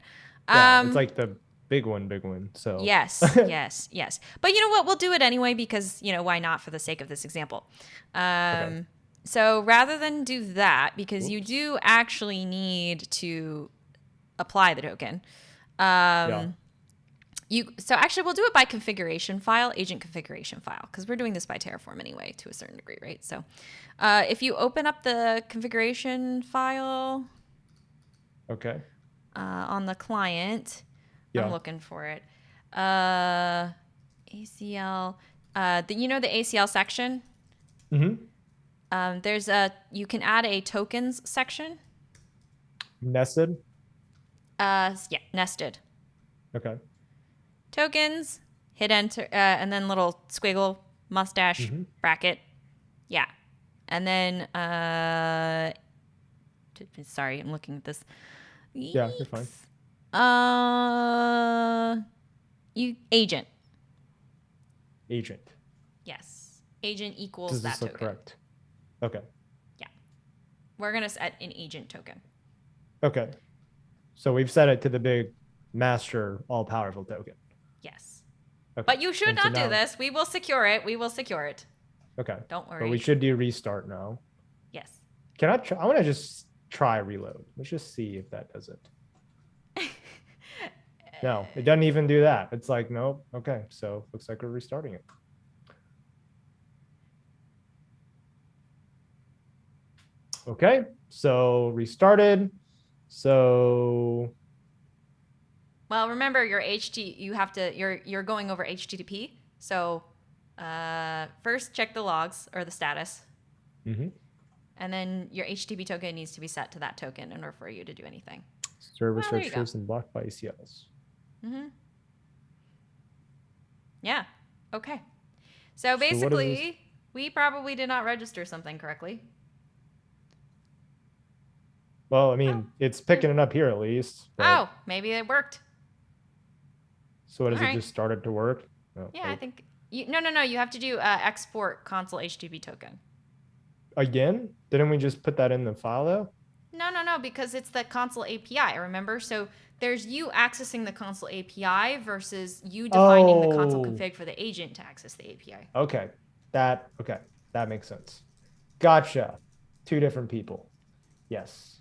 Yeah, it's like the big one. So yes. But you know what? We'll do it anyway because, why not for the sake of this example. Okay. So rather than do that, because you do actually need to apply the token. Yeah. So actually we'll do it by configuration file, agent configuration file, because we're doing this by Terraform anyway to a certain degree, right? So if you open up the configuration file Okay. on the client, Yeah. I'm looking for it. ACL, the ACL section? Mm-hmm. You can add a tokens section. Nested. Yeah, nested. Okay. Tokens, hit enter, and then little squiggle, mustache, bracket. Yeah. And then, sorry, I'm looking at this. Yeah, you're fine. Agent. Agent. Yes. Agent equals Does that this look token. correct? Okay. Yeah. We're going to set an agent token. Okay. So we've set it to the big master all-powerful token. Yes. Okay. But you should And not so do this. We will secure it. Okay. Don't worry. But we should do restart now. Yes. Can I try? I want to just try reload. Let's just see if that does it. No, it doesn't even do that. It's like, nope. Okay. So looks like we're restarting it. Okay. So restarted. So Well, remember you're going over HTTP. So first check the logs or the status. And then your HTTP token needs to be set to that token in order for you to do anything. server starts tracing blocked by ACLs. Yeah. Okay. So basically, we probably did not register something correctly. Well, I mean, it's picking it up here at least. Oh, maybe it worked. So what, does it just started to work? Oh, yeah, I think. No. You have to do export Consul HTTP token. Again? Didn't we just put that in the file though? No, because it's the Consul API, remember? So there's you accessing the Consul API versus you defining the Consul config for the agent to access the API. Okay. That makes sense. Gotcha. Two different people. Yes.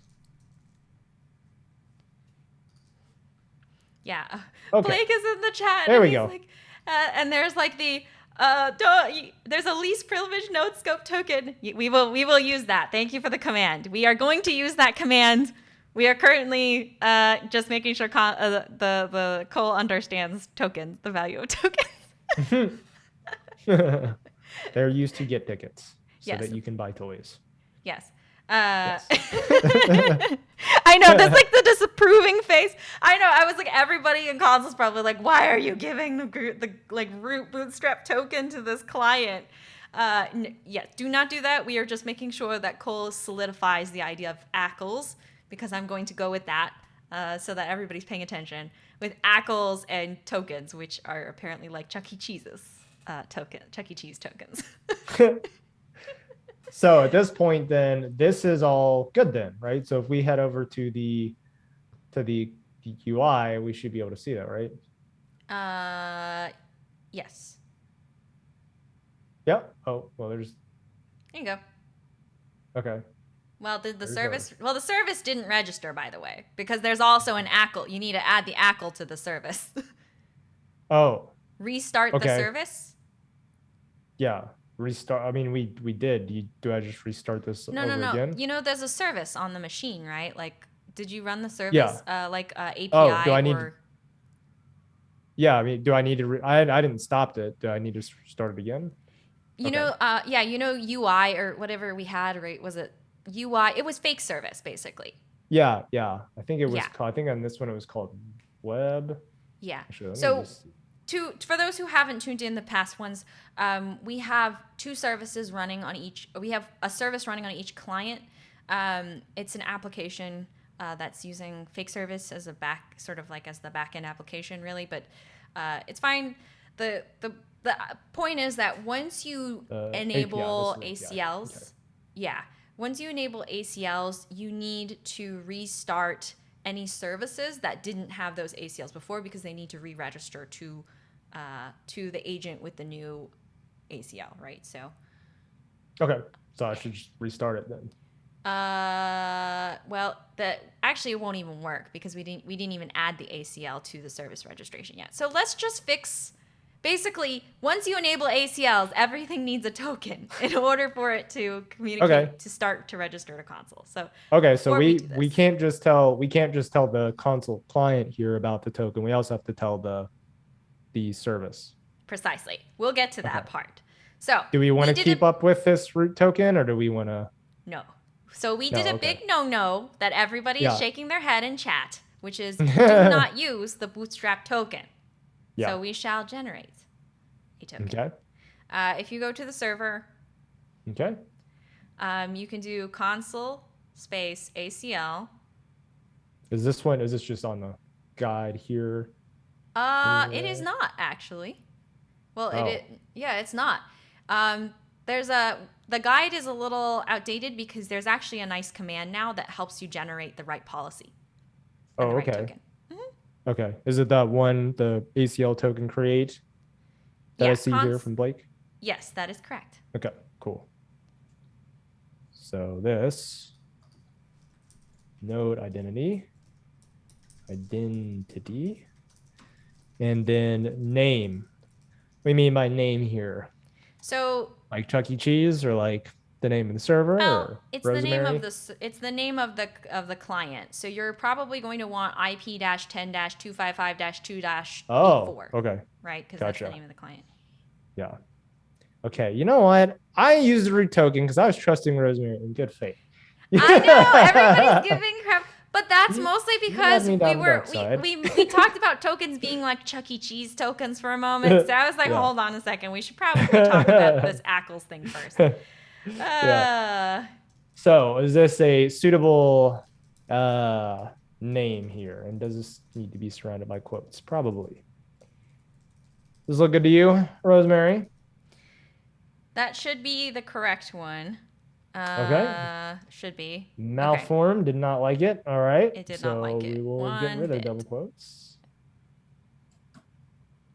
Yeah. Okay. Blake is in the chat. There we go. Like, and there's like there's a least privileged node scope token. We will use that. Thank you for the command. We are going to use that command. We are currently just making sure the Cole understands tokens, the value of tokens. They're used to get tickets so yes. that you can buy toys. Yes. Yes. I know, that's like the disapproving face. I know, I was like, everybody in Consul's probably like, why are you giving the like root bootstrap token to this client? Do not do that. We are just making sure that Cole solidifies the idea of ACLs, because I'm going to go with that so that everybody's paying attention, with ACLs and tokens, which are apparently like Chuck E. Cheese's Chuck E. Cheese tokens. So at this point, then this is all good then, right? So if we head over to the UI, we should be able to see that, right? Yes. Yep. Oh, well, There you go. Okay. Well, the service didn't register, by the way, because there's also an ACL. You need to add the ACL to the service. Oh. Restart the service? Yeah. Restart. I mean, we did. Do I just restart this over again? You know, there's a service on the machine, right? Like, did you run the service? Yeah. API? Oh, do I need? Yeah. I mean, do I need to? I didn't stop it. Do I need to start it again? You know, UI or whatever we had, right? Was it UI? It was fake service, basically. Yeah. I think it was. Yeah. I think on this one it was called web. Yeah. Actually, for those who haven't tuned in the past ones, we have two services running on each. We have a service running on each client. It's an application that's using fake service as a as the back end application, really. But it's fine. The point is that once you enable ACLs, once you enable ACLs, you need to restart any services that didn't have those ACLs before because they need to re-register to the agent with the new ACL, right? So. Okay. So I should just restart it then. Well, actually it won't even work because we didn't even add the ACL to the service registration yet. So let's just fix. Basically, once you enable ACLs, everything needs a token in order for it to communicate to start to register to Consul. So we can't just tell the Consul client here about the token. We also have to tell the service. Precisely. We'll get to that part. So do we want to keep up with this root token, or do we want to? No. So we did a big no that everybody is shaking their head in chat, which is do not use the Bootstrap token. Yeah. So we shall generate a token. Okay. If you go to the server, okay, you can do Consul space ACL. Is this just on the guide here? It is not actually. Well, it's not. The guide is a little outdated because there's actually a nice command now that helps you generate the right policy. Oh, okay. Right token. Okay. Is it that one, the ACL token create that I see here from Blake? Yes, that is correct. Okay, cool. So this node identity, and then name. What do you mean by name here? So like Chuck E. Cheese, or like the name of the server? Or it's Rosemary? the name of the client. So you're probably going to want IP-10-255-2-84. Oh, okay. Right, because that's the name of the client. Yeah. Okay. You know what? I used the root token because I was trusting Rosemary in good faith. I know everybody's giving crap. But that's mostly because we talked about tokens being like Chuck E. Cheese tokens for a moment. So I was like, hold on a second. We should probably talk about this ACLs thing first. So is this a suitable name here? And does this need to be surrounded by quotes? Probably. Does this look good to you, Rosemary? That should be the correct one. Okay. Should be. Malformed, did not like it. All right. It did not like it. We will get rid of double quotes.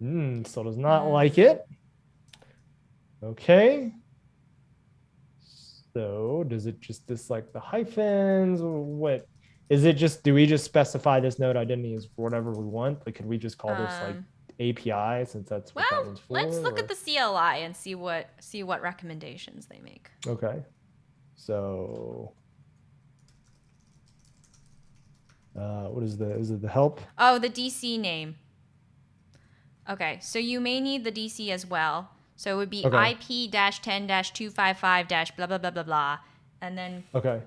Still does not like it. Okay. So does it just dislike the hyphens? What is it? Just do we just specify this node identity as whatever we want? Like, could we just call this like API, since that's what that one's for? Let's look at the CLI and see what recommendations they make. Okay. So, what is it the help? Oh, the DC name. Okay, so you may need the DC as well. So it would be IP-10-255- blah, blah, blah, blah, blah, and then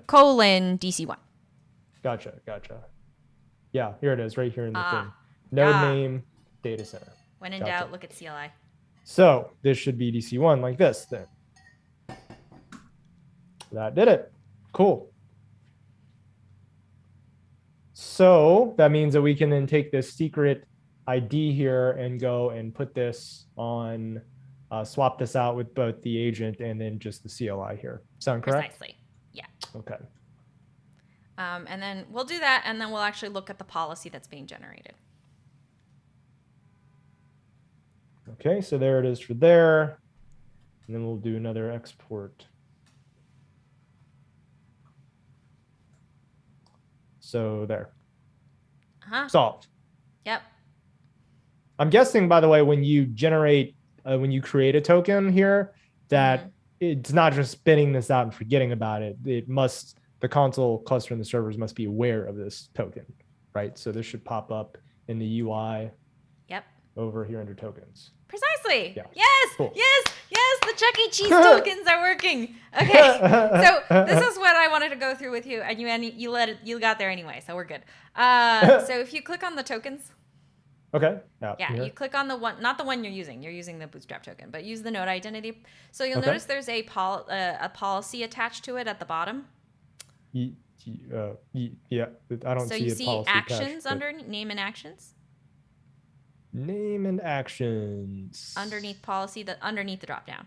colon DC1. Gotcha. Yeah, here it is right here in the thing. Node name, data center. When in doubt, look at CLI. So this should be DC1 like this then. That did it. Cool. So that means that we can then take this secret ID here and go and put this on, swap this out with both the agent and then just the CLI here. Sound correct? Precisely. Yeah. Okay. And then we'll do that, and then we'll actually look at the policy that's being generated. Okay, so there it is for there. And then we'll do another export. So there. Solved. Yep. I'm guessing, by the way, when you generate, when you create a token here, that it's not just spinning this out and forgetting about it. The Consul cluster and the servers must be aware of this token, right? So this should pop up in the UI. Yep. Over here under tokens. Precisely. Yeah. Yes. Cool. Yes. The Chuck E. Cheese tokens are working. Okay. So this is what I wanted to go through with you, and you got there anyway, so we're good. So if you click on the tokens. Okay. Yeah. You click on the one, not the one you're using. You're using the Bootstrap token, but use the node identity. So you'll notice there's a policy attached to it at the bottom. Yeah. I don't see a policy. So you see actions under name and actions. Name and actions. Underneath policy, underneath the drop down.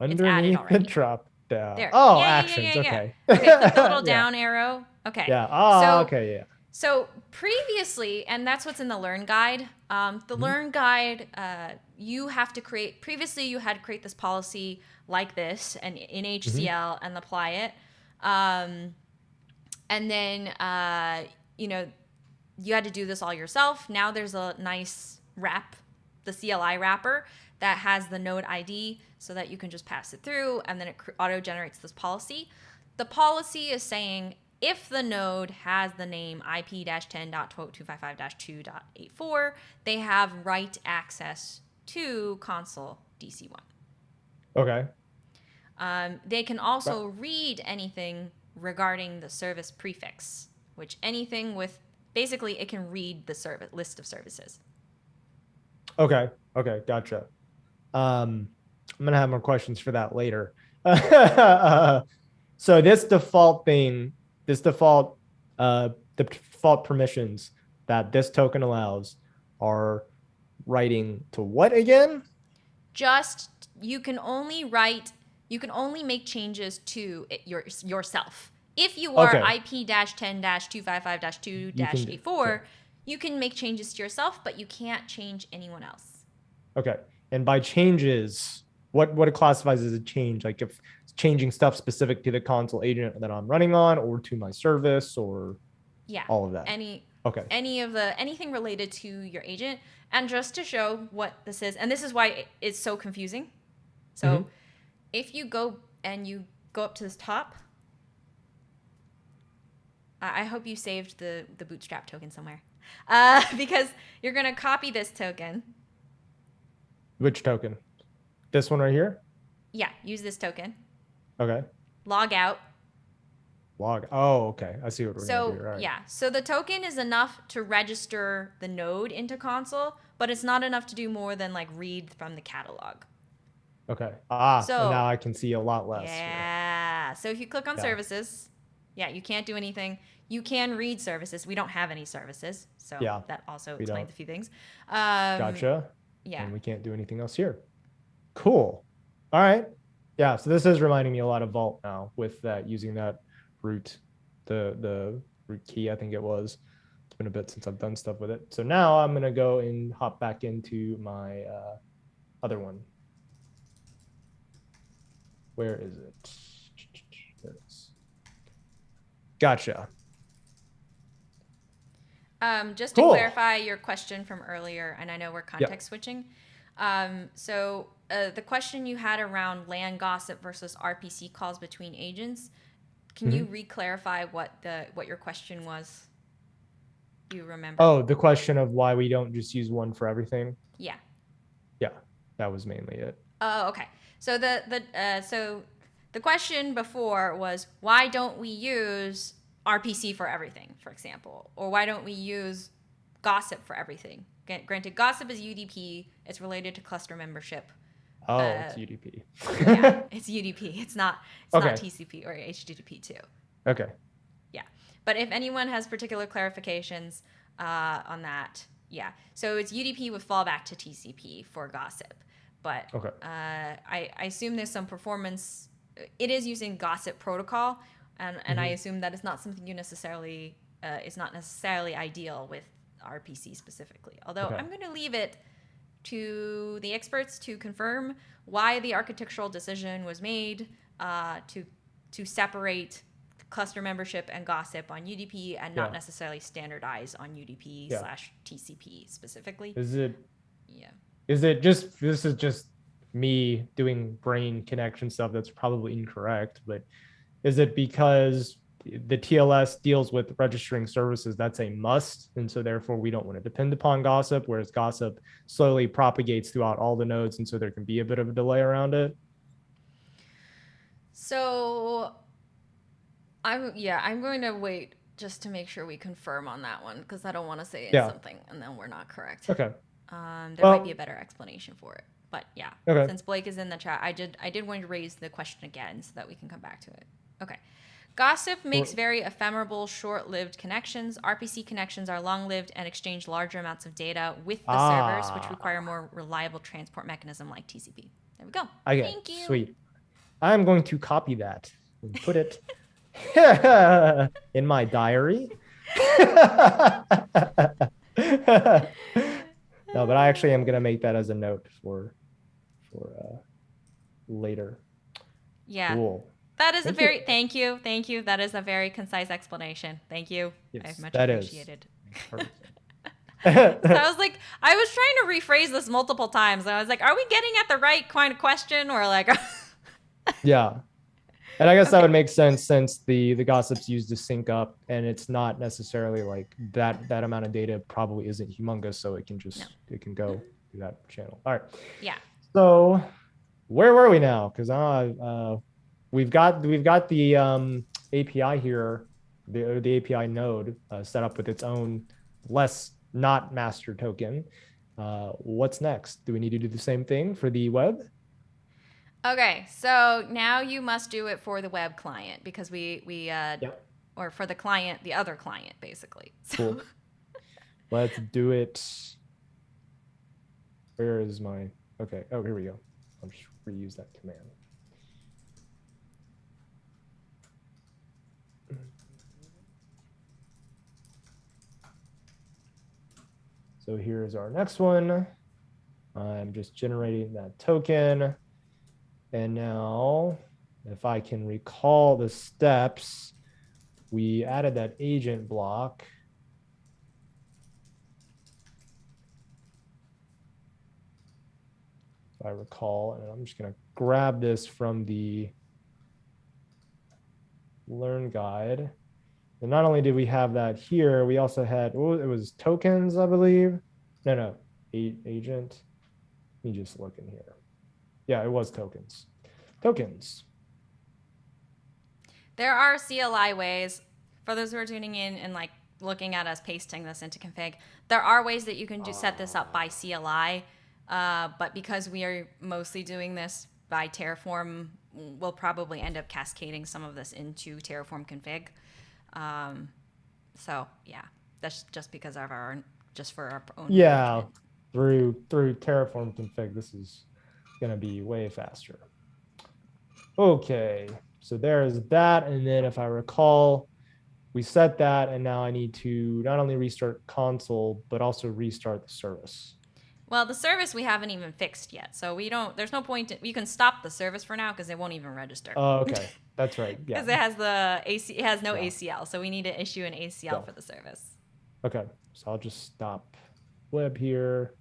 Underneath the drop. There. Oh, Yeah, actions. yeah. Okay. Okay, click the little Yeah. down arrow. Okay. Yeah. Oh, So, okay. Yeah. So previously, and that's what's in the Learn Guide. The Learn Guide, you have to create. Previously, you had to create this policy like this, and in HCL, and apply it. And then, you had to do this all yourself. Now there's a nice wrap, the CLI wrapper that has the node ID, so that you can just pass it through, and then it auto generates this policy. The policy is saying, if the node has the name IP-10.255-2.84, they have write access to Consul DC1. Okay. They can also read anything regarding the service prefix, which anything with, basically it can read the service list of services. Okay. Gotcha. I'm going to have more questions for that later. So the default permissions that this token allows are writing to what again? Just, you can only make changes to it yourself. If you are IP-10-255-2-84, you can make changes to yourself, but you can't change anyone else. Okay. And by changes, what it classifies as a change? Like if it's changing stuff specific to the Consul agent that I'm running on, or to my service, or all of that. Anything related to your agent. And just to show what this is, and this is why it's so confusing. So if you go up to this top, I hope you saved the bootstrap token somewhere, because you're going to copy this token. Which token? This one right here? Yeah, use this token. Okay. Log out. Oh, okay. I see what we're going to do. Right. Yeah. So the token is enough to register the node into Consul, but it's not enough to do more than like read from the catalog. Okay. So and now I can see a lot less. Yeah. So if you click on services, you can't do anything. You can read services. We don't have any services, so that also explains a few things. Gotcha. Yeah. And we can't do anything else here. Cool. All right. Yeah. So this is reminding me a lot of Vault now with that, using that root, the root key, I think it was. It's been a bit since I've done stuff with it. So now I'm going to go and hop back into my other one. Where is it? There it is. Gotcha. Just to clarify your question from earlier, and I know we're context switching. So the question you had around LAN gossip versus RPC calls between agents, can you re-clarify what your question was? Do you remember? Oh, the question of why we don't just use one for everything? Yeah. Yeah, that was mainly it. Oh, okay. So the question before was, why don't we use RPC for everything, for example, or why don't we use gossip for everything? Granted, gossip is UDP. It's related to cluster membership. Oh, it's UDP. Yeah, it's UDP. It's not TCP or HTTP too. Okay. Yeah, but if anyone has particular clarifications on that, so it's UDP with fallback to TCP for gossip. But I assume there's some performance. It is using gossip protocol, and I assume that is not something you necessarily. It's not necessarily ideal with RPC specifically. Although I'm going to leave it to the experts to confirm why the architectural decision was made to separate cluster membership and gossip on UDP and not necessarily standardize on UDP / TCP specifically. Is it? Yeah. Is it just, this is just me doing brain connection stuff that's probably incorrect, but is it because the TLS deals with registering services, that's a must, and so therefore we don't want to depend upon gossip, whereas gossip slowly propagates throughout all the nodes, and so there can be a bit of a delay around it? So I'm going to wait just to make sure we confirm on that one, because I don't want to say something and then we're not correct. Okay. There might be a better explanation for it, but since Blake is in the chat, I did want to raise the question again so that we can come back to it. Okay. Gossip makes very ephemeral, short-lived connections. RPC connections are long-lived and exchange larger amounts of data with the servers, which require more reliable transport mechanism like TCP. There we go. Okay. Thank you. Sweet. I'm going to copy that and put it in my diary. No, but I actually am going to make that as a note for later. Yeah. Cool. That is thank you. That is a very concise explanation. Thank you. Yes, I much that appreciated. is. So I was like, I was trying to rephrase this multiple times. And I was like, are we getting at the right kind of question or like? Yeah. And I guess that Okay. would make sense since the gossip's used to sync up and it's not necessarily like that amount of data probably isn't humongous. So it can just, it can go through that channel. All right. Yeah. So where were we now? Because we've got the API here, the API node set up with its own less not master token. What's next? Do we need to do the same thing for the web? Okay, so now you must do it for the web client because Yep. or for the client, the other client, basically. So. Cool. Let's do it. Where is my, okay. Oh, here we go. I'll just reuse that command. So here's our next one. I'm just generating that token. And now if I can recall the steps, we added that agent block. If I recall, and I'm just going to grab this from the Learn guide. And not only did we have that here, we also had, oh, it was tokens, I believe. No, agent. Let me just look in here. Yeah, it was tokens. Tokens. There are CLI ways for those who are tuning in and like looking at us pasting this into config. There are ways that you can set this up by CLI, but because we are mostly doing this by Terraform, we'll probably end up cascading some of this into Terraform config. So yeah, that's just because of our for our own. Yeah, through Terraform config, this is going to be way faster. Okay, so there's that, and then if I recall, we set that, and now I need to not only restart Consul but also restart the service. Well, the service we haven't even fixed yet, so we don't. There's no point. You can stop the service for now because it won't even register. Oh, okay, that's right. Yeah, because it has the AC. It has no ACL, so we need to issue an ACL for the service. Okay, so I'll just stop web here.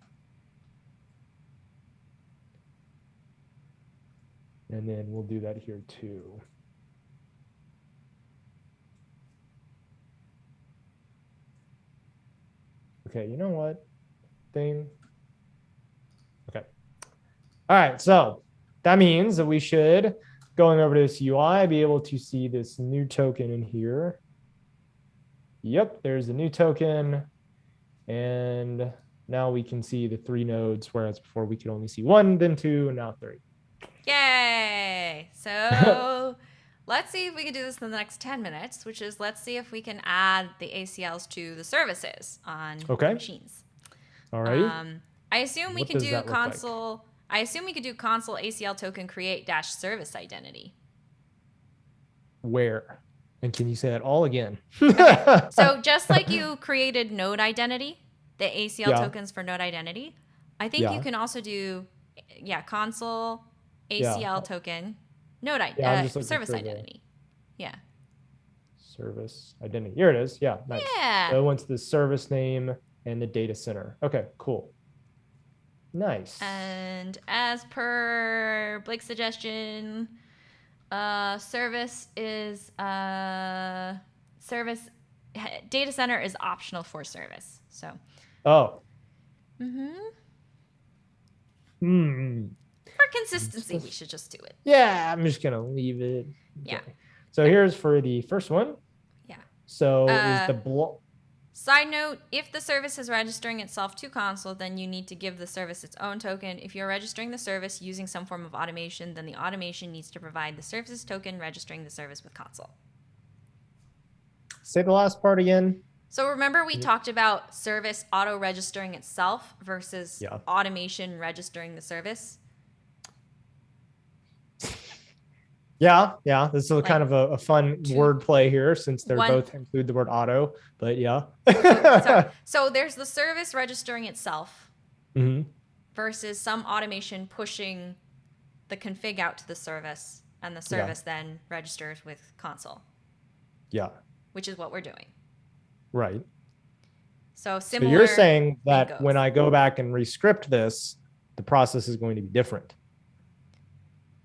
And then we'll do that here too. Okay, you know what? Thing. Okay. All right, so that means that we should, going over to this UI, be able to see this new token in here. Yep, there's the new token. And now we can see the 3 nodes, whereas before we could only see 1, then 2, and now 3. Yay! So let's see if we can do this in the next 10 minutes, which is let's see if we can add the ACLs to the services on machines. All right. I assume we could do Consul. I assume we could do Consul ACL token create dash service identity. Where? And can you say that all again? Okay. So just like you created node identity, the ACL tokens for node identity, I think you can also do, Consul ACL token node service identity. Yeah. Service identity. Here it is. Yeah. Nice. Yeah. So it wants the service name and the data center. Okay, cool. Nice. And as per Blake's suggestion, service is service data center is optional for service. So. Oh. For consistency, we should just do it. Yeah, I'm just gonna leave it. Yeah. Okay. So here's for the first one. Yeah. So is the block. Side note, if the service is registering itself to Consul, then you need to give the service its own token. If you're registering the service using some form of automation, then the automation needs to provide the service's token registering the service with Consul. Say the last part again. So remember we talked about service auto-registering itself versus automation registering the service? Yeah. This is Like, kind of a fun word play here since they're both include the word auto, but yeah. so there's the service registering itself Mm-hmm. versus some automation pushing the config out to the service, and the service then registers with Consul. Yeah. Which is what we're doing. Right. So similar. So you're saying that goes. when I go back and rescript this, the process is going to be different.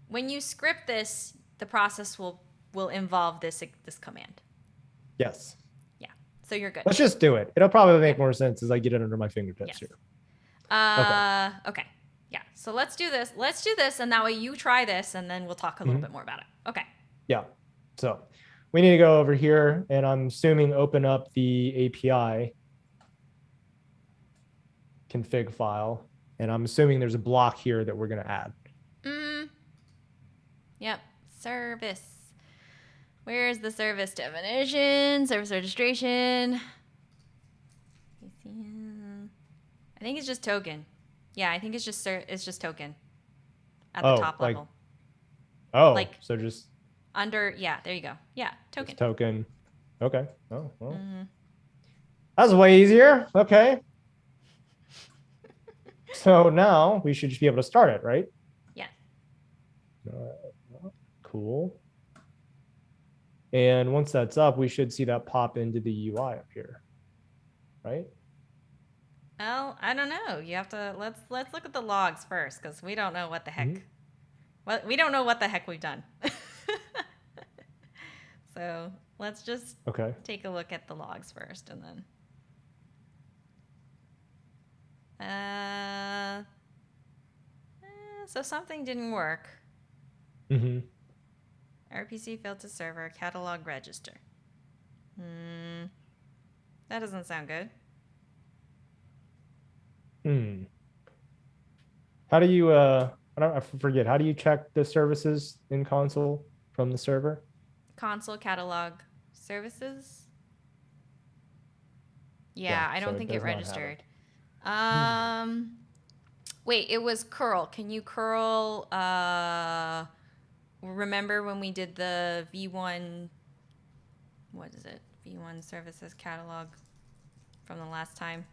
When you script this, the process will involve this command. Yes. Yeah. So you're good. Let's just do it. It'll probably make more sense as I get it under my fingertips here. Okay. Yeah. So let's do this. And that way you try this, and then we'll talk a little bit more about it. Okay. Yeah. So we need to go over here, and I'm assuming open up the API config file, and I'm assuming there's a block here that we're going to add. Yep. Service. Where's the service definition? Service registration. I think it's just token. Yeah, I think it's just token at the top level. So just under. Yeah, there you go. Yeah, token. Token. Okay. Oh, well. That's way easier. Okay. So now we should just be able to start it, right? Yeah. Cool. And once that's up, we should see that pop into the UI up here, right? Well, I don't know. You have to let's look at the logs first, because we don't know what the heck. We don't know what the heck we've done. So let's just take a look at the logs first, and then. So something didn't work. RPC failed to server, catalog register. That doesn't sound good. How do you I forget, how do you check the services in Consul from the server? Consul catalog services. Yeah, I don't think it registered. Wait, it was curl. Can you curl remember when we did the V1, what is it? V1 services catalog from the last time?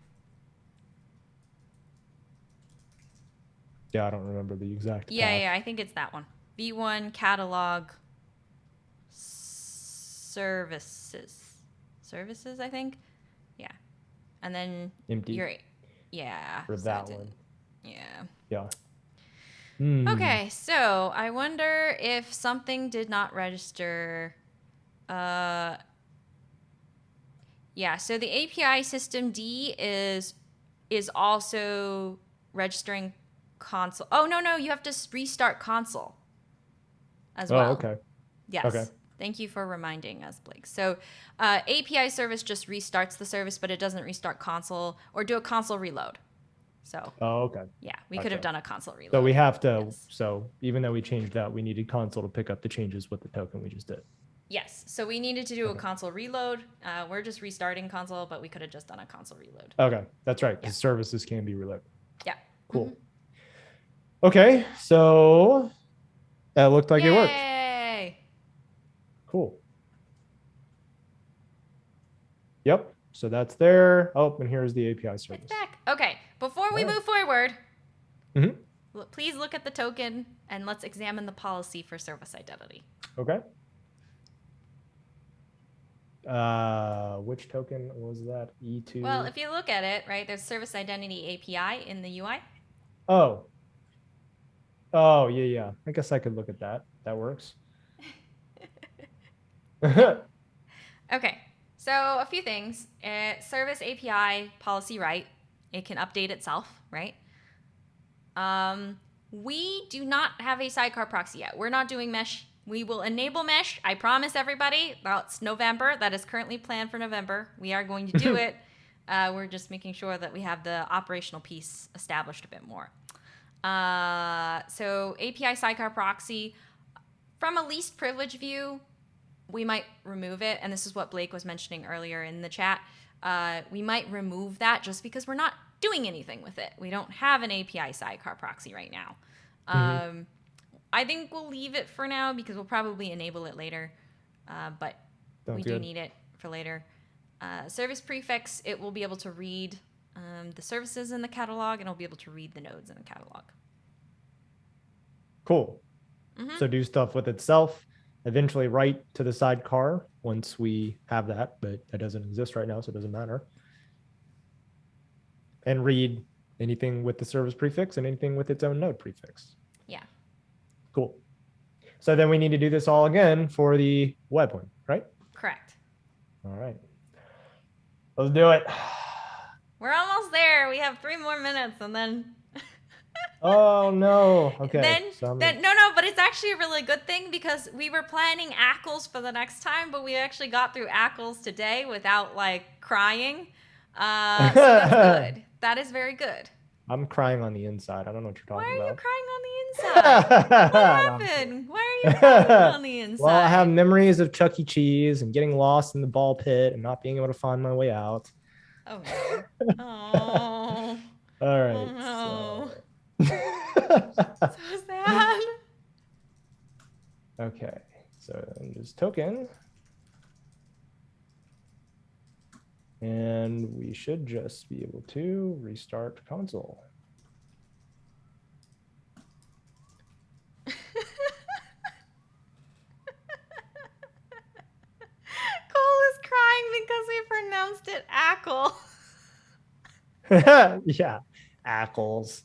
Yeah, I don't remember the exact. Yeah, I think it's that one. V1 catalog services, I think. Yeah, and then empty. For that one. Yeah. Okay, so I wonder if something did not register. Yeah, so the API system D is also registering Consul. Oh, no, you have to restart Consul as well. Oh, okay. Yes. Okay. Thank you for reminding us, Blake. So API service just restarts the service, but it doesn't restart Consul or do a Consul reload. So. Oh, okay. Yeah, we could have done a Consul reload. So we have to. Yes. So even though we changed that, we needed Consul to pick up the changes with the token we just did. Yes. So we needed to do a Consul reload. We're just restarting Consul, but we could have just done a Consul reload. Okay, that's right. Because services can be reloaded. Yeah. Cool. Okay, so that looked like it worked. Yay! Cool. Yep. So that's there. Oh, and here's the API service. It's back. Okay. Before we move forward, please look at the token and let's examine the policy for service identity. Okay. Which token was that? E2? Well, if you look at it, right, there's service identity API in the UI. Oh, yeah. I guess I could look at that. That works. Okay. So a few things. Service API policy right. It can update itself, right? We do not have a sidecar proxy yet. We're not doing mesh. We will enable mesh. I promise everybody. That's November. That is currently planned for November. We are going to do it. We're just making sure that we have the operational piece established a bit more. So API sidecar proxy, from a least privilege view, we might remove it. And this is what Blake was mentioning earlier in the chat. We might remove that just because we're not doing anything with it. We don't have an API sidecar proxy right now. I think we'll leave it for now because we'll probably enable it later. But we do need it for later. Service prefix, it will be able to read the services in the catalog, and it'll be able to read the nodes in the catalog. Cool. So do stuff with itself, eventually write to the sidecar once we have that, but that doesn't exist right now, so it doesn't matter. And read anything with the service prefix and anything with its own node prefix. Yeah. Cool. So then we need to do this all again for the web one, right? Correct. All right. Let's do it. We're almost there. We have 3 more minutes and then... Oh, no. Okay. No, but it's actually a really good thing because we were planning ACLs for the next time, but we actually got through ACLs today without, like, crying. So that's good. That is very good. I'm crying on the inside. I don't know what you're talking about. Why are you crying on the inside? What happened? Why are you crying on the inside? Well, I have memories of Chuck E. Cheese and getting lost in the ball pit and not being able to find my way out. Oh, no. Oh. All right. Oh, no. So... So sad. Okay. So then just token. And we should just be able to restart console. Cole is crying because we pronounced it ACL. Yeah, ACLs.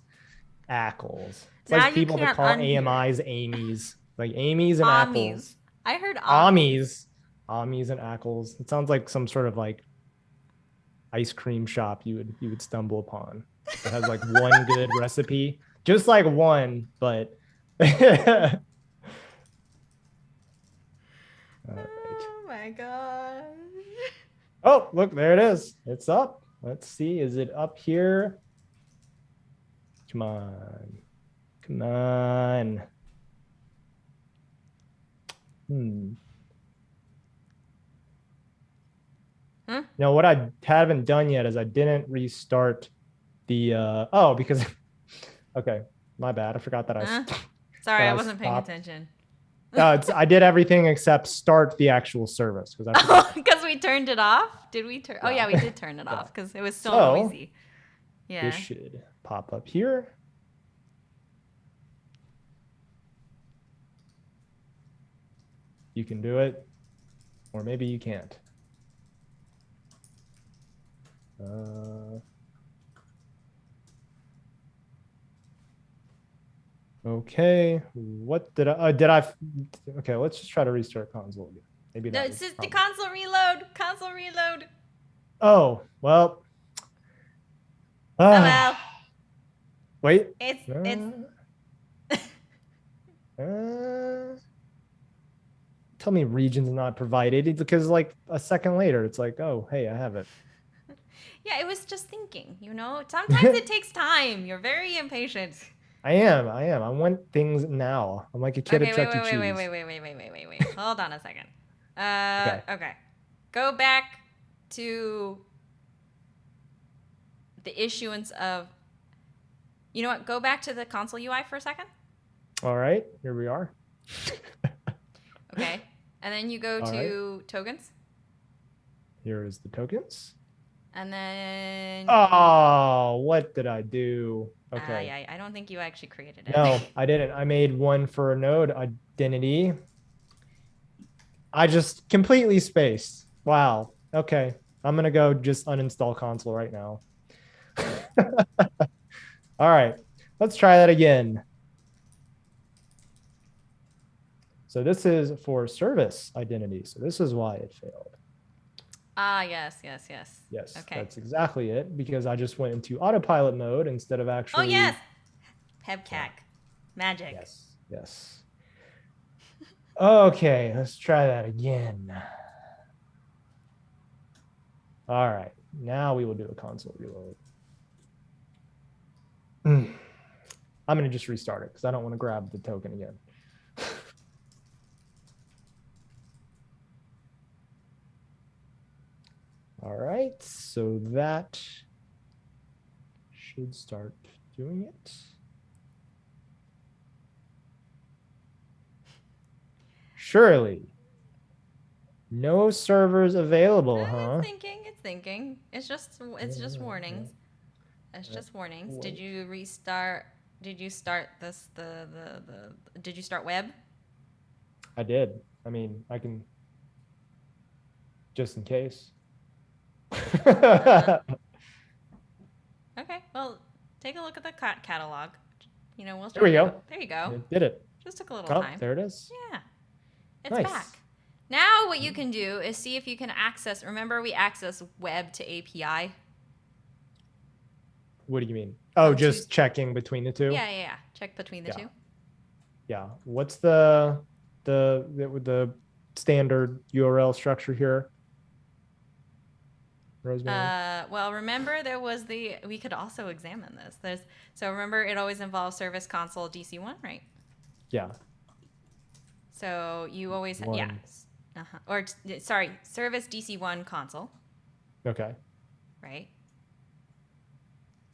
ACLs. It's Now like you people that can't call unhear AMIs Amies. Like Amies and Amies. ACLs. I heard Amies. Amies and ACLs. It sounds like some sort of like ice cream shop you would stumble upon. It has like one good recipe. Just like one, but all right. Oh my god. Oh, look, there it is. It's up. Let's see. Is it up here? Come on. Come on. Now, what I haven't done yet is I didn't restart the, because, okay, my bad. I forgot that Sorry, I wasn't paying attention. I did everything except start the actual service. Because we turned it off? Did we turn? Yeah. Oh, yeah, we did turn it off because it was so noisy. Yeah. This should pop up here. You can do it, or maybe you can't. Okay, what did I, okay, let's just try to restart console again. Maybe no, it's just the console reload, Oh, well. Oh, well. Wait. Tell me region's not provided because like a second later, it's like, oh, hey, I have it. Yeah, it was just thinking, you know, sometimes it takes time. You're very impatient. I am. I want things now. I'm like a kid at Chuck E. Cheese. Wait. Hold on a second. Okay. Go back to the issuance of, you know what? Go back to the console UI for a second. All right, here we are. Okay. And then you go to tokens. Here is the tokens. And then... Oh, what did I do? Okay. I don't think you actually created it. No, I didn't. I made one for a node identity. I just completely spaced. Wow. Okay. I'm going to go just uninstall console right now. All right. Let's try that again. So this is for service identity. So this is why it failed. Yes. Yes, okay. That's exactly it, because I just went into autopilot mode instead of actually... Oh, yes. Pebcac. Magic. Yes. Okay, let's try that again. All right, now we will do a console reload. I'm going to just restart it because I don't want to grab the token again. All right, so that should start doing it. Surely. No servers available, huh? It's thinking. It's just warnings. It's just warnings. Did you restart? Did you start this? Did you start web? I did. I mean, I can, just in case. Okay. Well, take a look at the catalog. You know, we'll. There we go. There you go. It did it. Just took a little Oh, time. there it is. Yeah. It's Nice. back. Now what you can do is see if you can access. Remember, we access web to API. What do you mean? Oh, just checking between the two? Yeah. Check between the two. Yeah. What's the standard URL structure here, Rosemary? Well, remember there was we could also examine this. So remember it always involves service console DC1, right? Yeah. So you always service DC1 console. Okay. Right.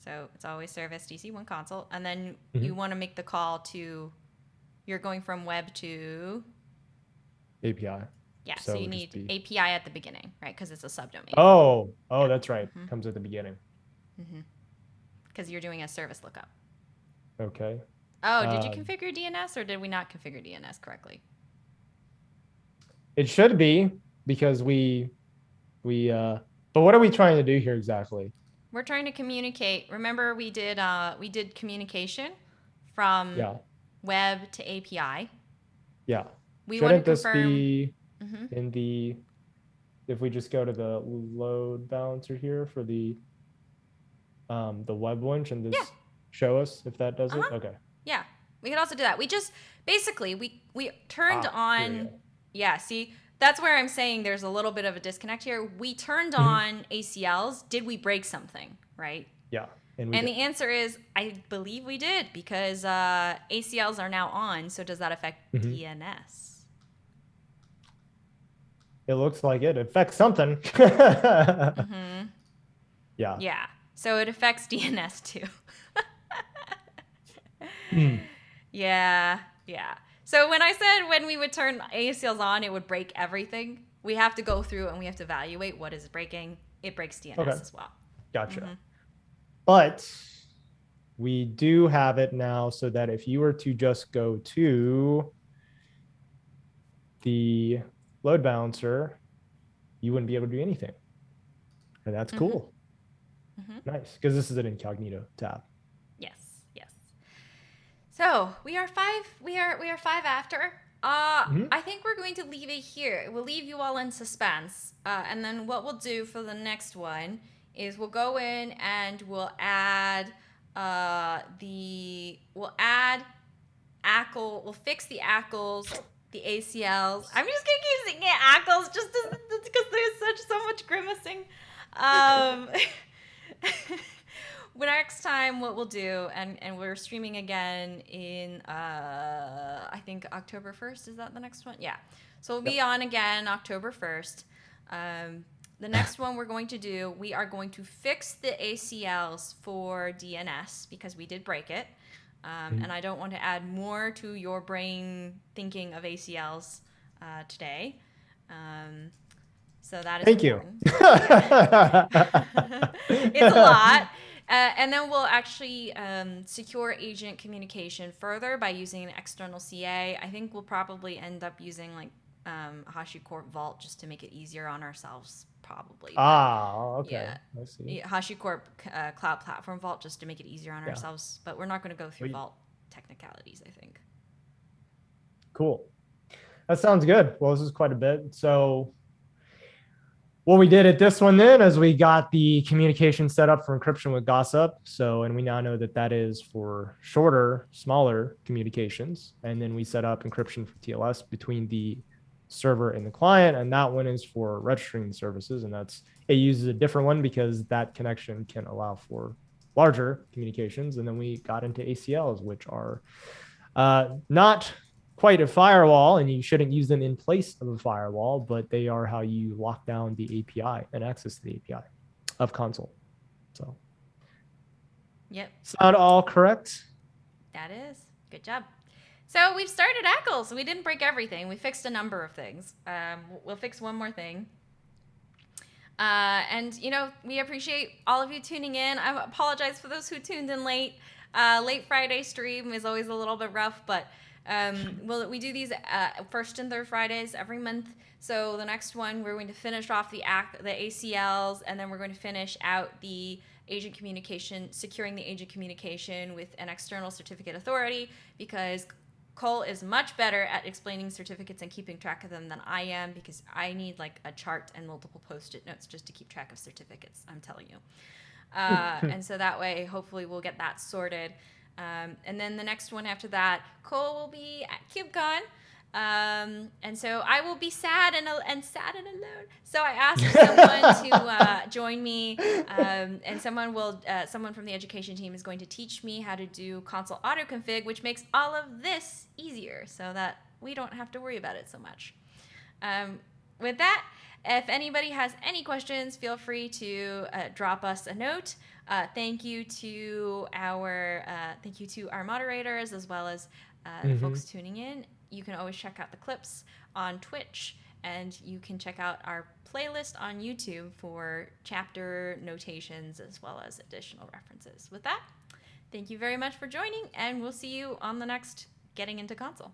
So it's always service DC1 console, and then you want to make the call to. You're going from web to API. Yeah, so you need API at the beginning, right? Because it's a subdomain. Oh, that's right. Comes at the beginning. Because you're doing a service lookup. Okay. Oh, did you configure DNS or did we not configure DNS correctly? It should be, because but what are we trying to do here exactly? We're trying to communicate. Remember we did communication from web to API. Yeah. We Shouldn't want to this confirm be in the, if we just go to the load balancer here for the web winch and this show us if that does it? Okay. Yeah, we could also do that. We just basically we turned on. Yeah, see, that's where I'm saying there's a little bit of a disconnect here. We turned on ACLs. Did we break something? Right. Yeah. And the answer is, I believe we did, because ACLs are now on. So does that affect DNS? It looks like it affects something. Yeah. Yeah. So it affects DNS too. Yeah. So when I said when we would turn ACLs on, it would break everything, we have to go through and we have to evaluate what is breaking. It breaks DNS as well. Gotcha. But we do have it now so that if you were to just go to the load balancer, you wouldn't be able to do anything. And that's cool. Nice, because this is an incognito tab. Yes. So we are five after. I think we're going to leave it here. We'll leave you all in suspense. And then what we'll do for the next one is we'll go in and we'll add we'll fix the ACLs, the ACLs. I'm just gonna keep saying ACLs just because there's so much grimacing. Next time what we'll do, and we're streaming again in I think October 1st, is that the next one? Yeah. So we'll be on again October 1st. The next one we're going to do, we are going to fix the ACLs for DNS because we did break it. And I don't want to add more to your brain thinking of ACLs today. So that is Thank important. It's a lot. And then we'll actually secure agent communication further by using an external CA. I think we'll probably end up using like HashiCorp Vault just to make it easier on ourselves, probably. Okay. Yeah. I see. HashiCorp Cloud Platform Vault just to make it easier on ourselves. But we're not going to go through Vault technicalities, I think. Cool. That sounds good. Well, this is quite a bit. So what we did at this one then is we got the communication set up for encryption with Gossip. And we now know that that is for shorter, smaller communications. And then we set up encryption for TLS between the server and the client. And that one is for registering services. And it uses a different one because that connection can allow for larger communications. And then we got into ACLs, which are not quite a firewall, and you shouldn't use them in place of a firewall, but they are how you lock down the API and access to the API of Consul. So, yep. Sound all correct? That is. Good job. So we've started ACLs. We didn't break everything. We fixed a number of things. We'll fix one more thing. And, we appreciate all of you tuning in. I apologize for those who tuned in late. Late Friday stream is always a little bit rough, but we do these first and third Fridays every month. So the next one, we're going to finish off the ACLs, and then we're going to finish out the agent communication, securing the agent communication with an external certificate authority, because Cole is much better at explaining certificates and keeping track of them than I am, because I need like a chart and multiple post-it notes just to keep track of certificates, I'm telling you. And so that way, hopefully we'll get that sorted. And then the next one after that, Cole will be at KubeCon. And so I will be sad and alone. So I asked someone to join me, and someone from the education team is going to teach me how to do Consul auto-config, which makes all of this easier so that we don't have to worry about it so much. With that, if anybody has any questions, feel free to drop us a note. Thank you to our moderators, as well as the folks tuning in. You can always check out the clips on Twitch, and you can check out our playlist on YouTube for chapter notations as well as additional references. With that, thank you very much for joining, and we'll see you on the next Getting into Consul.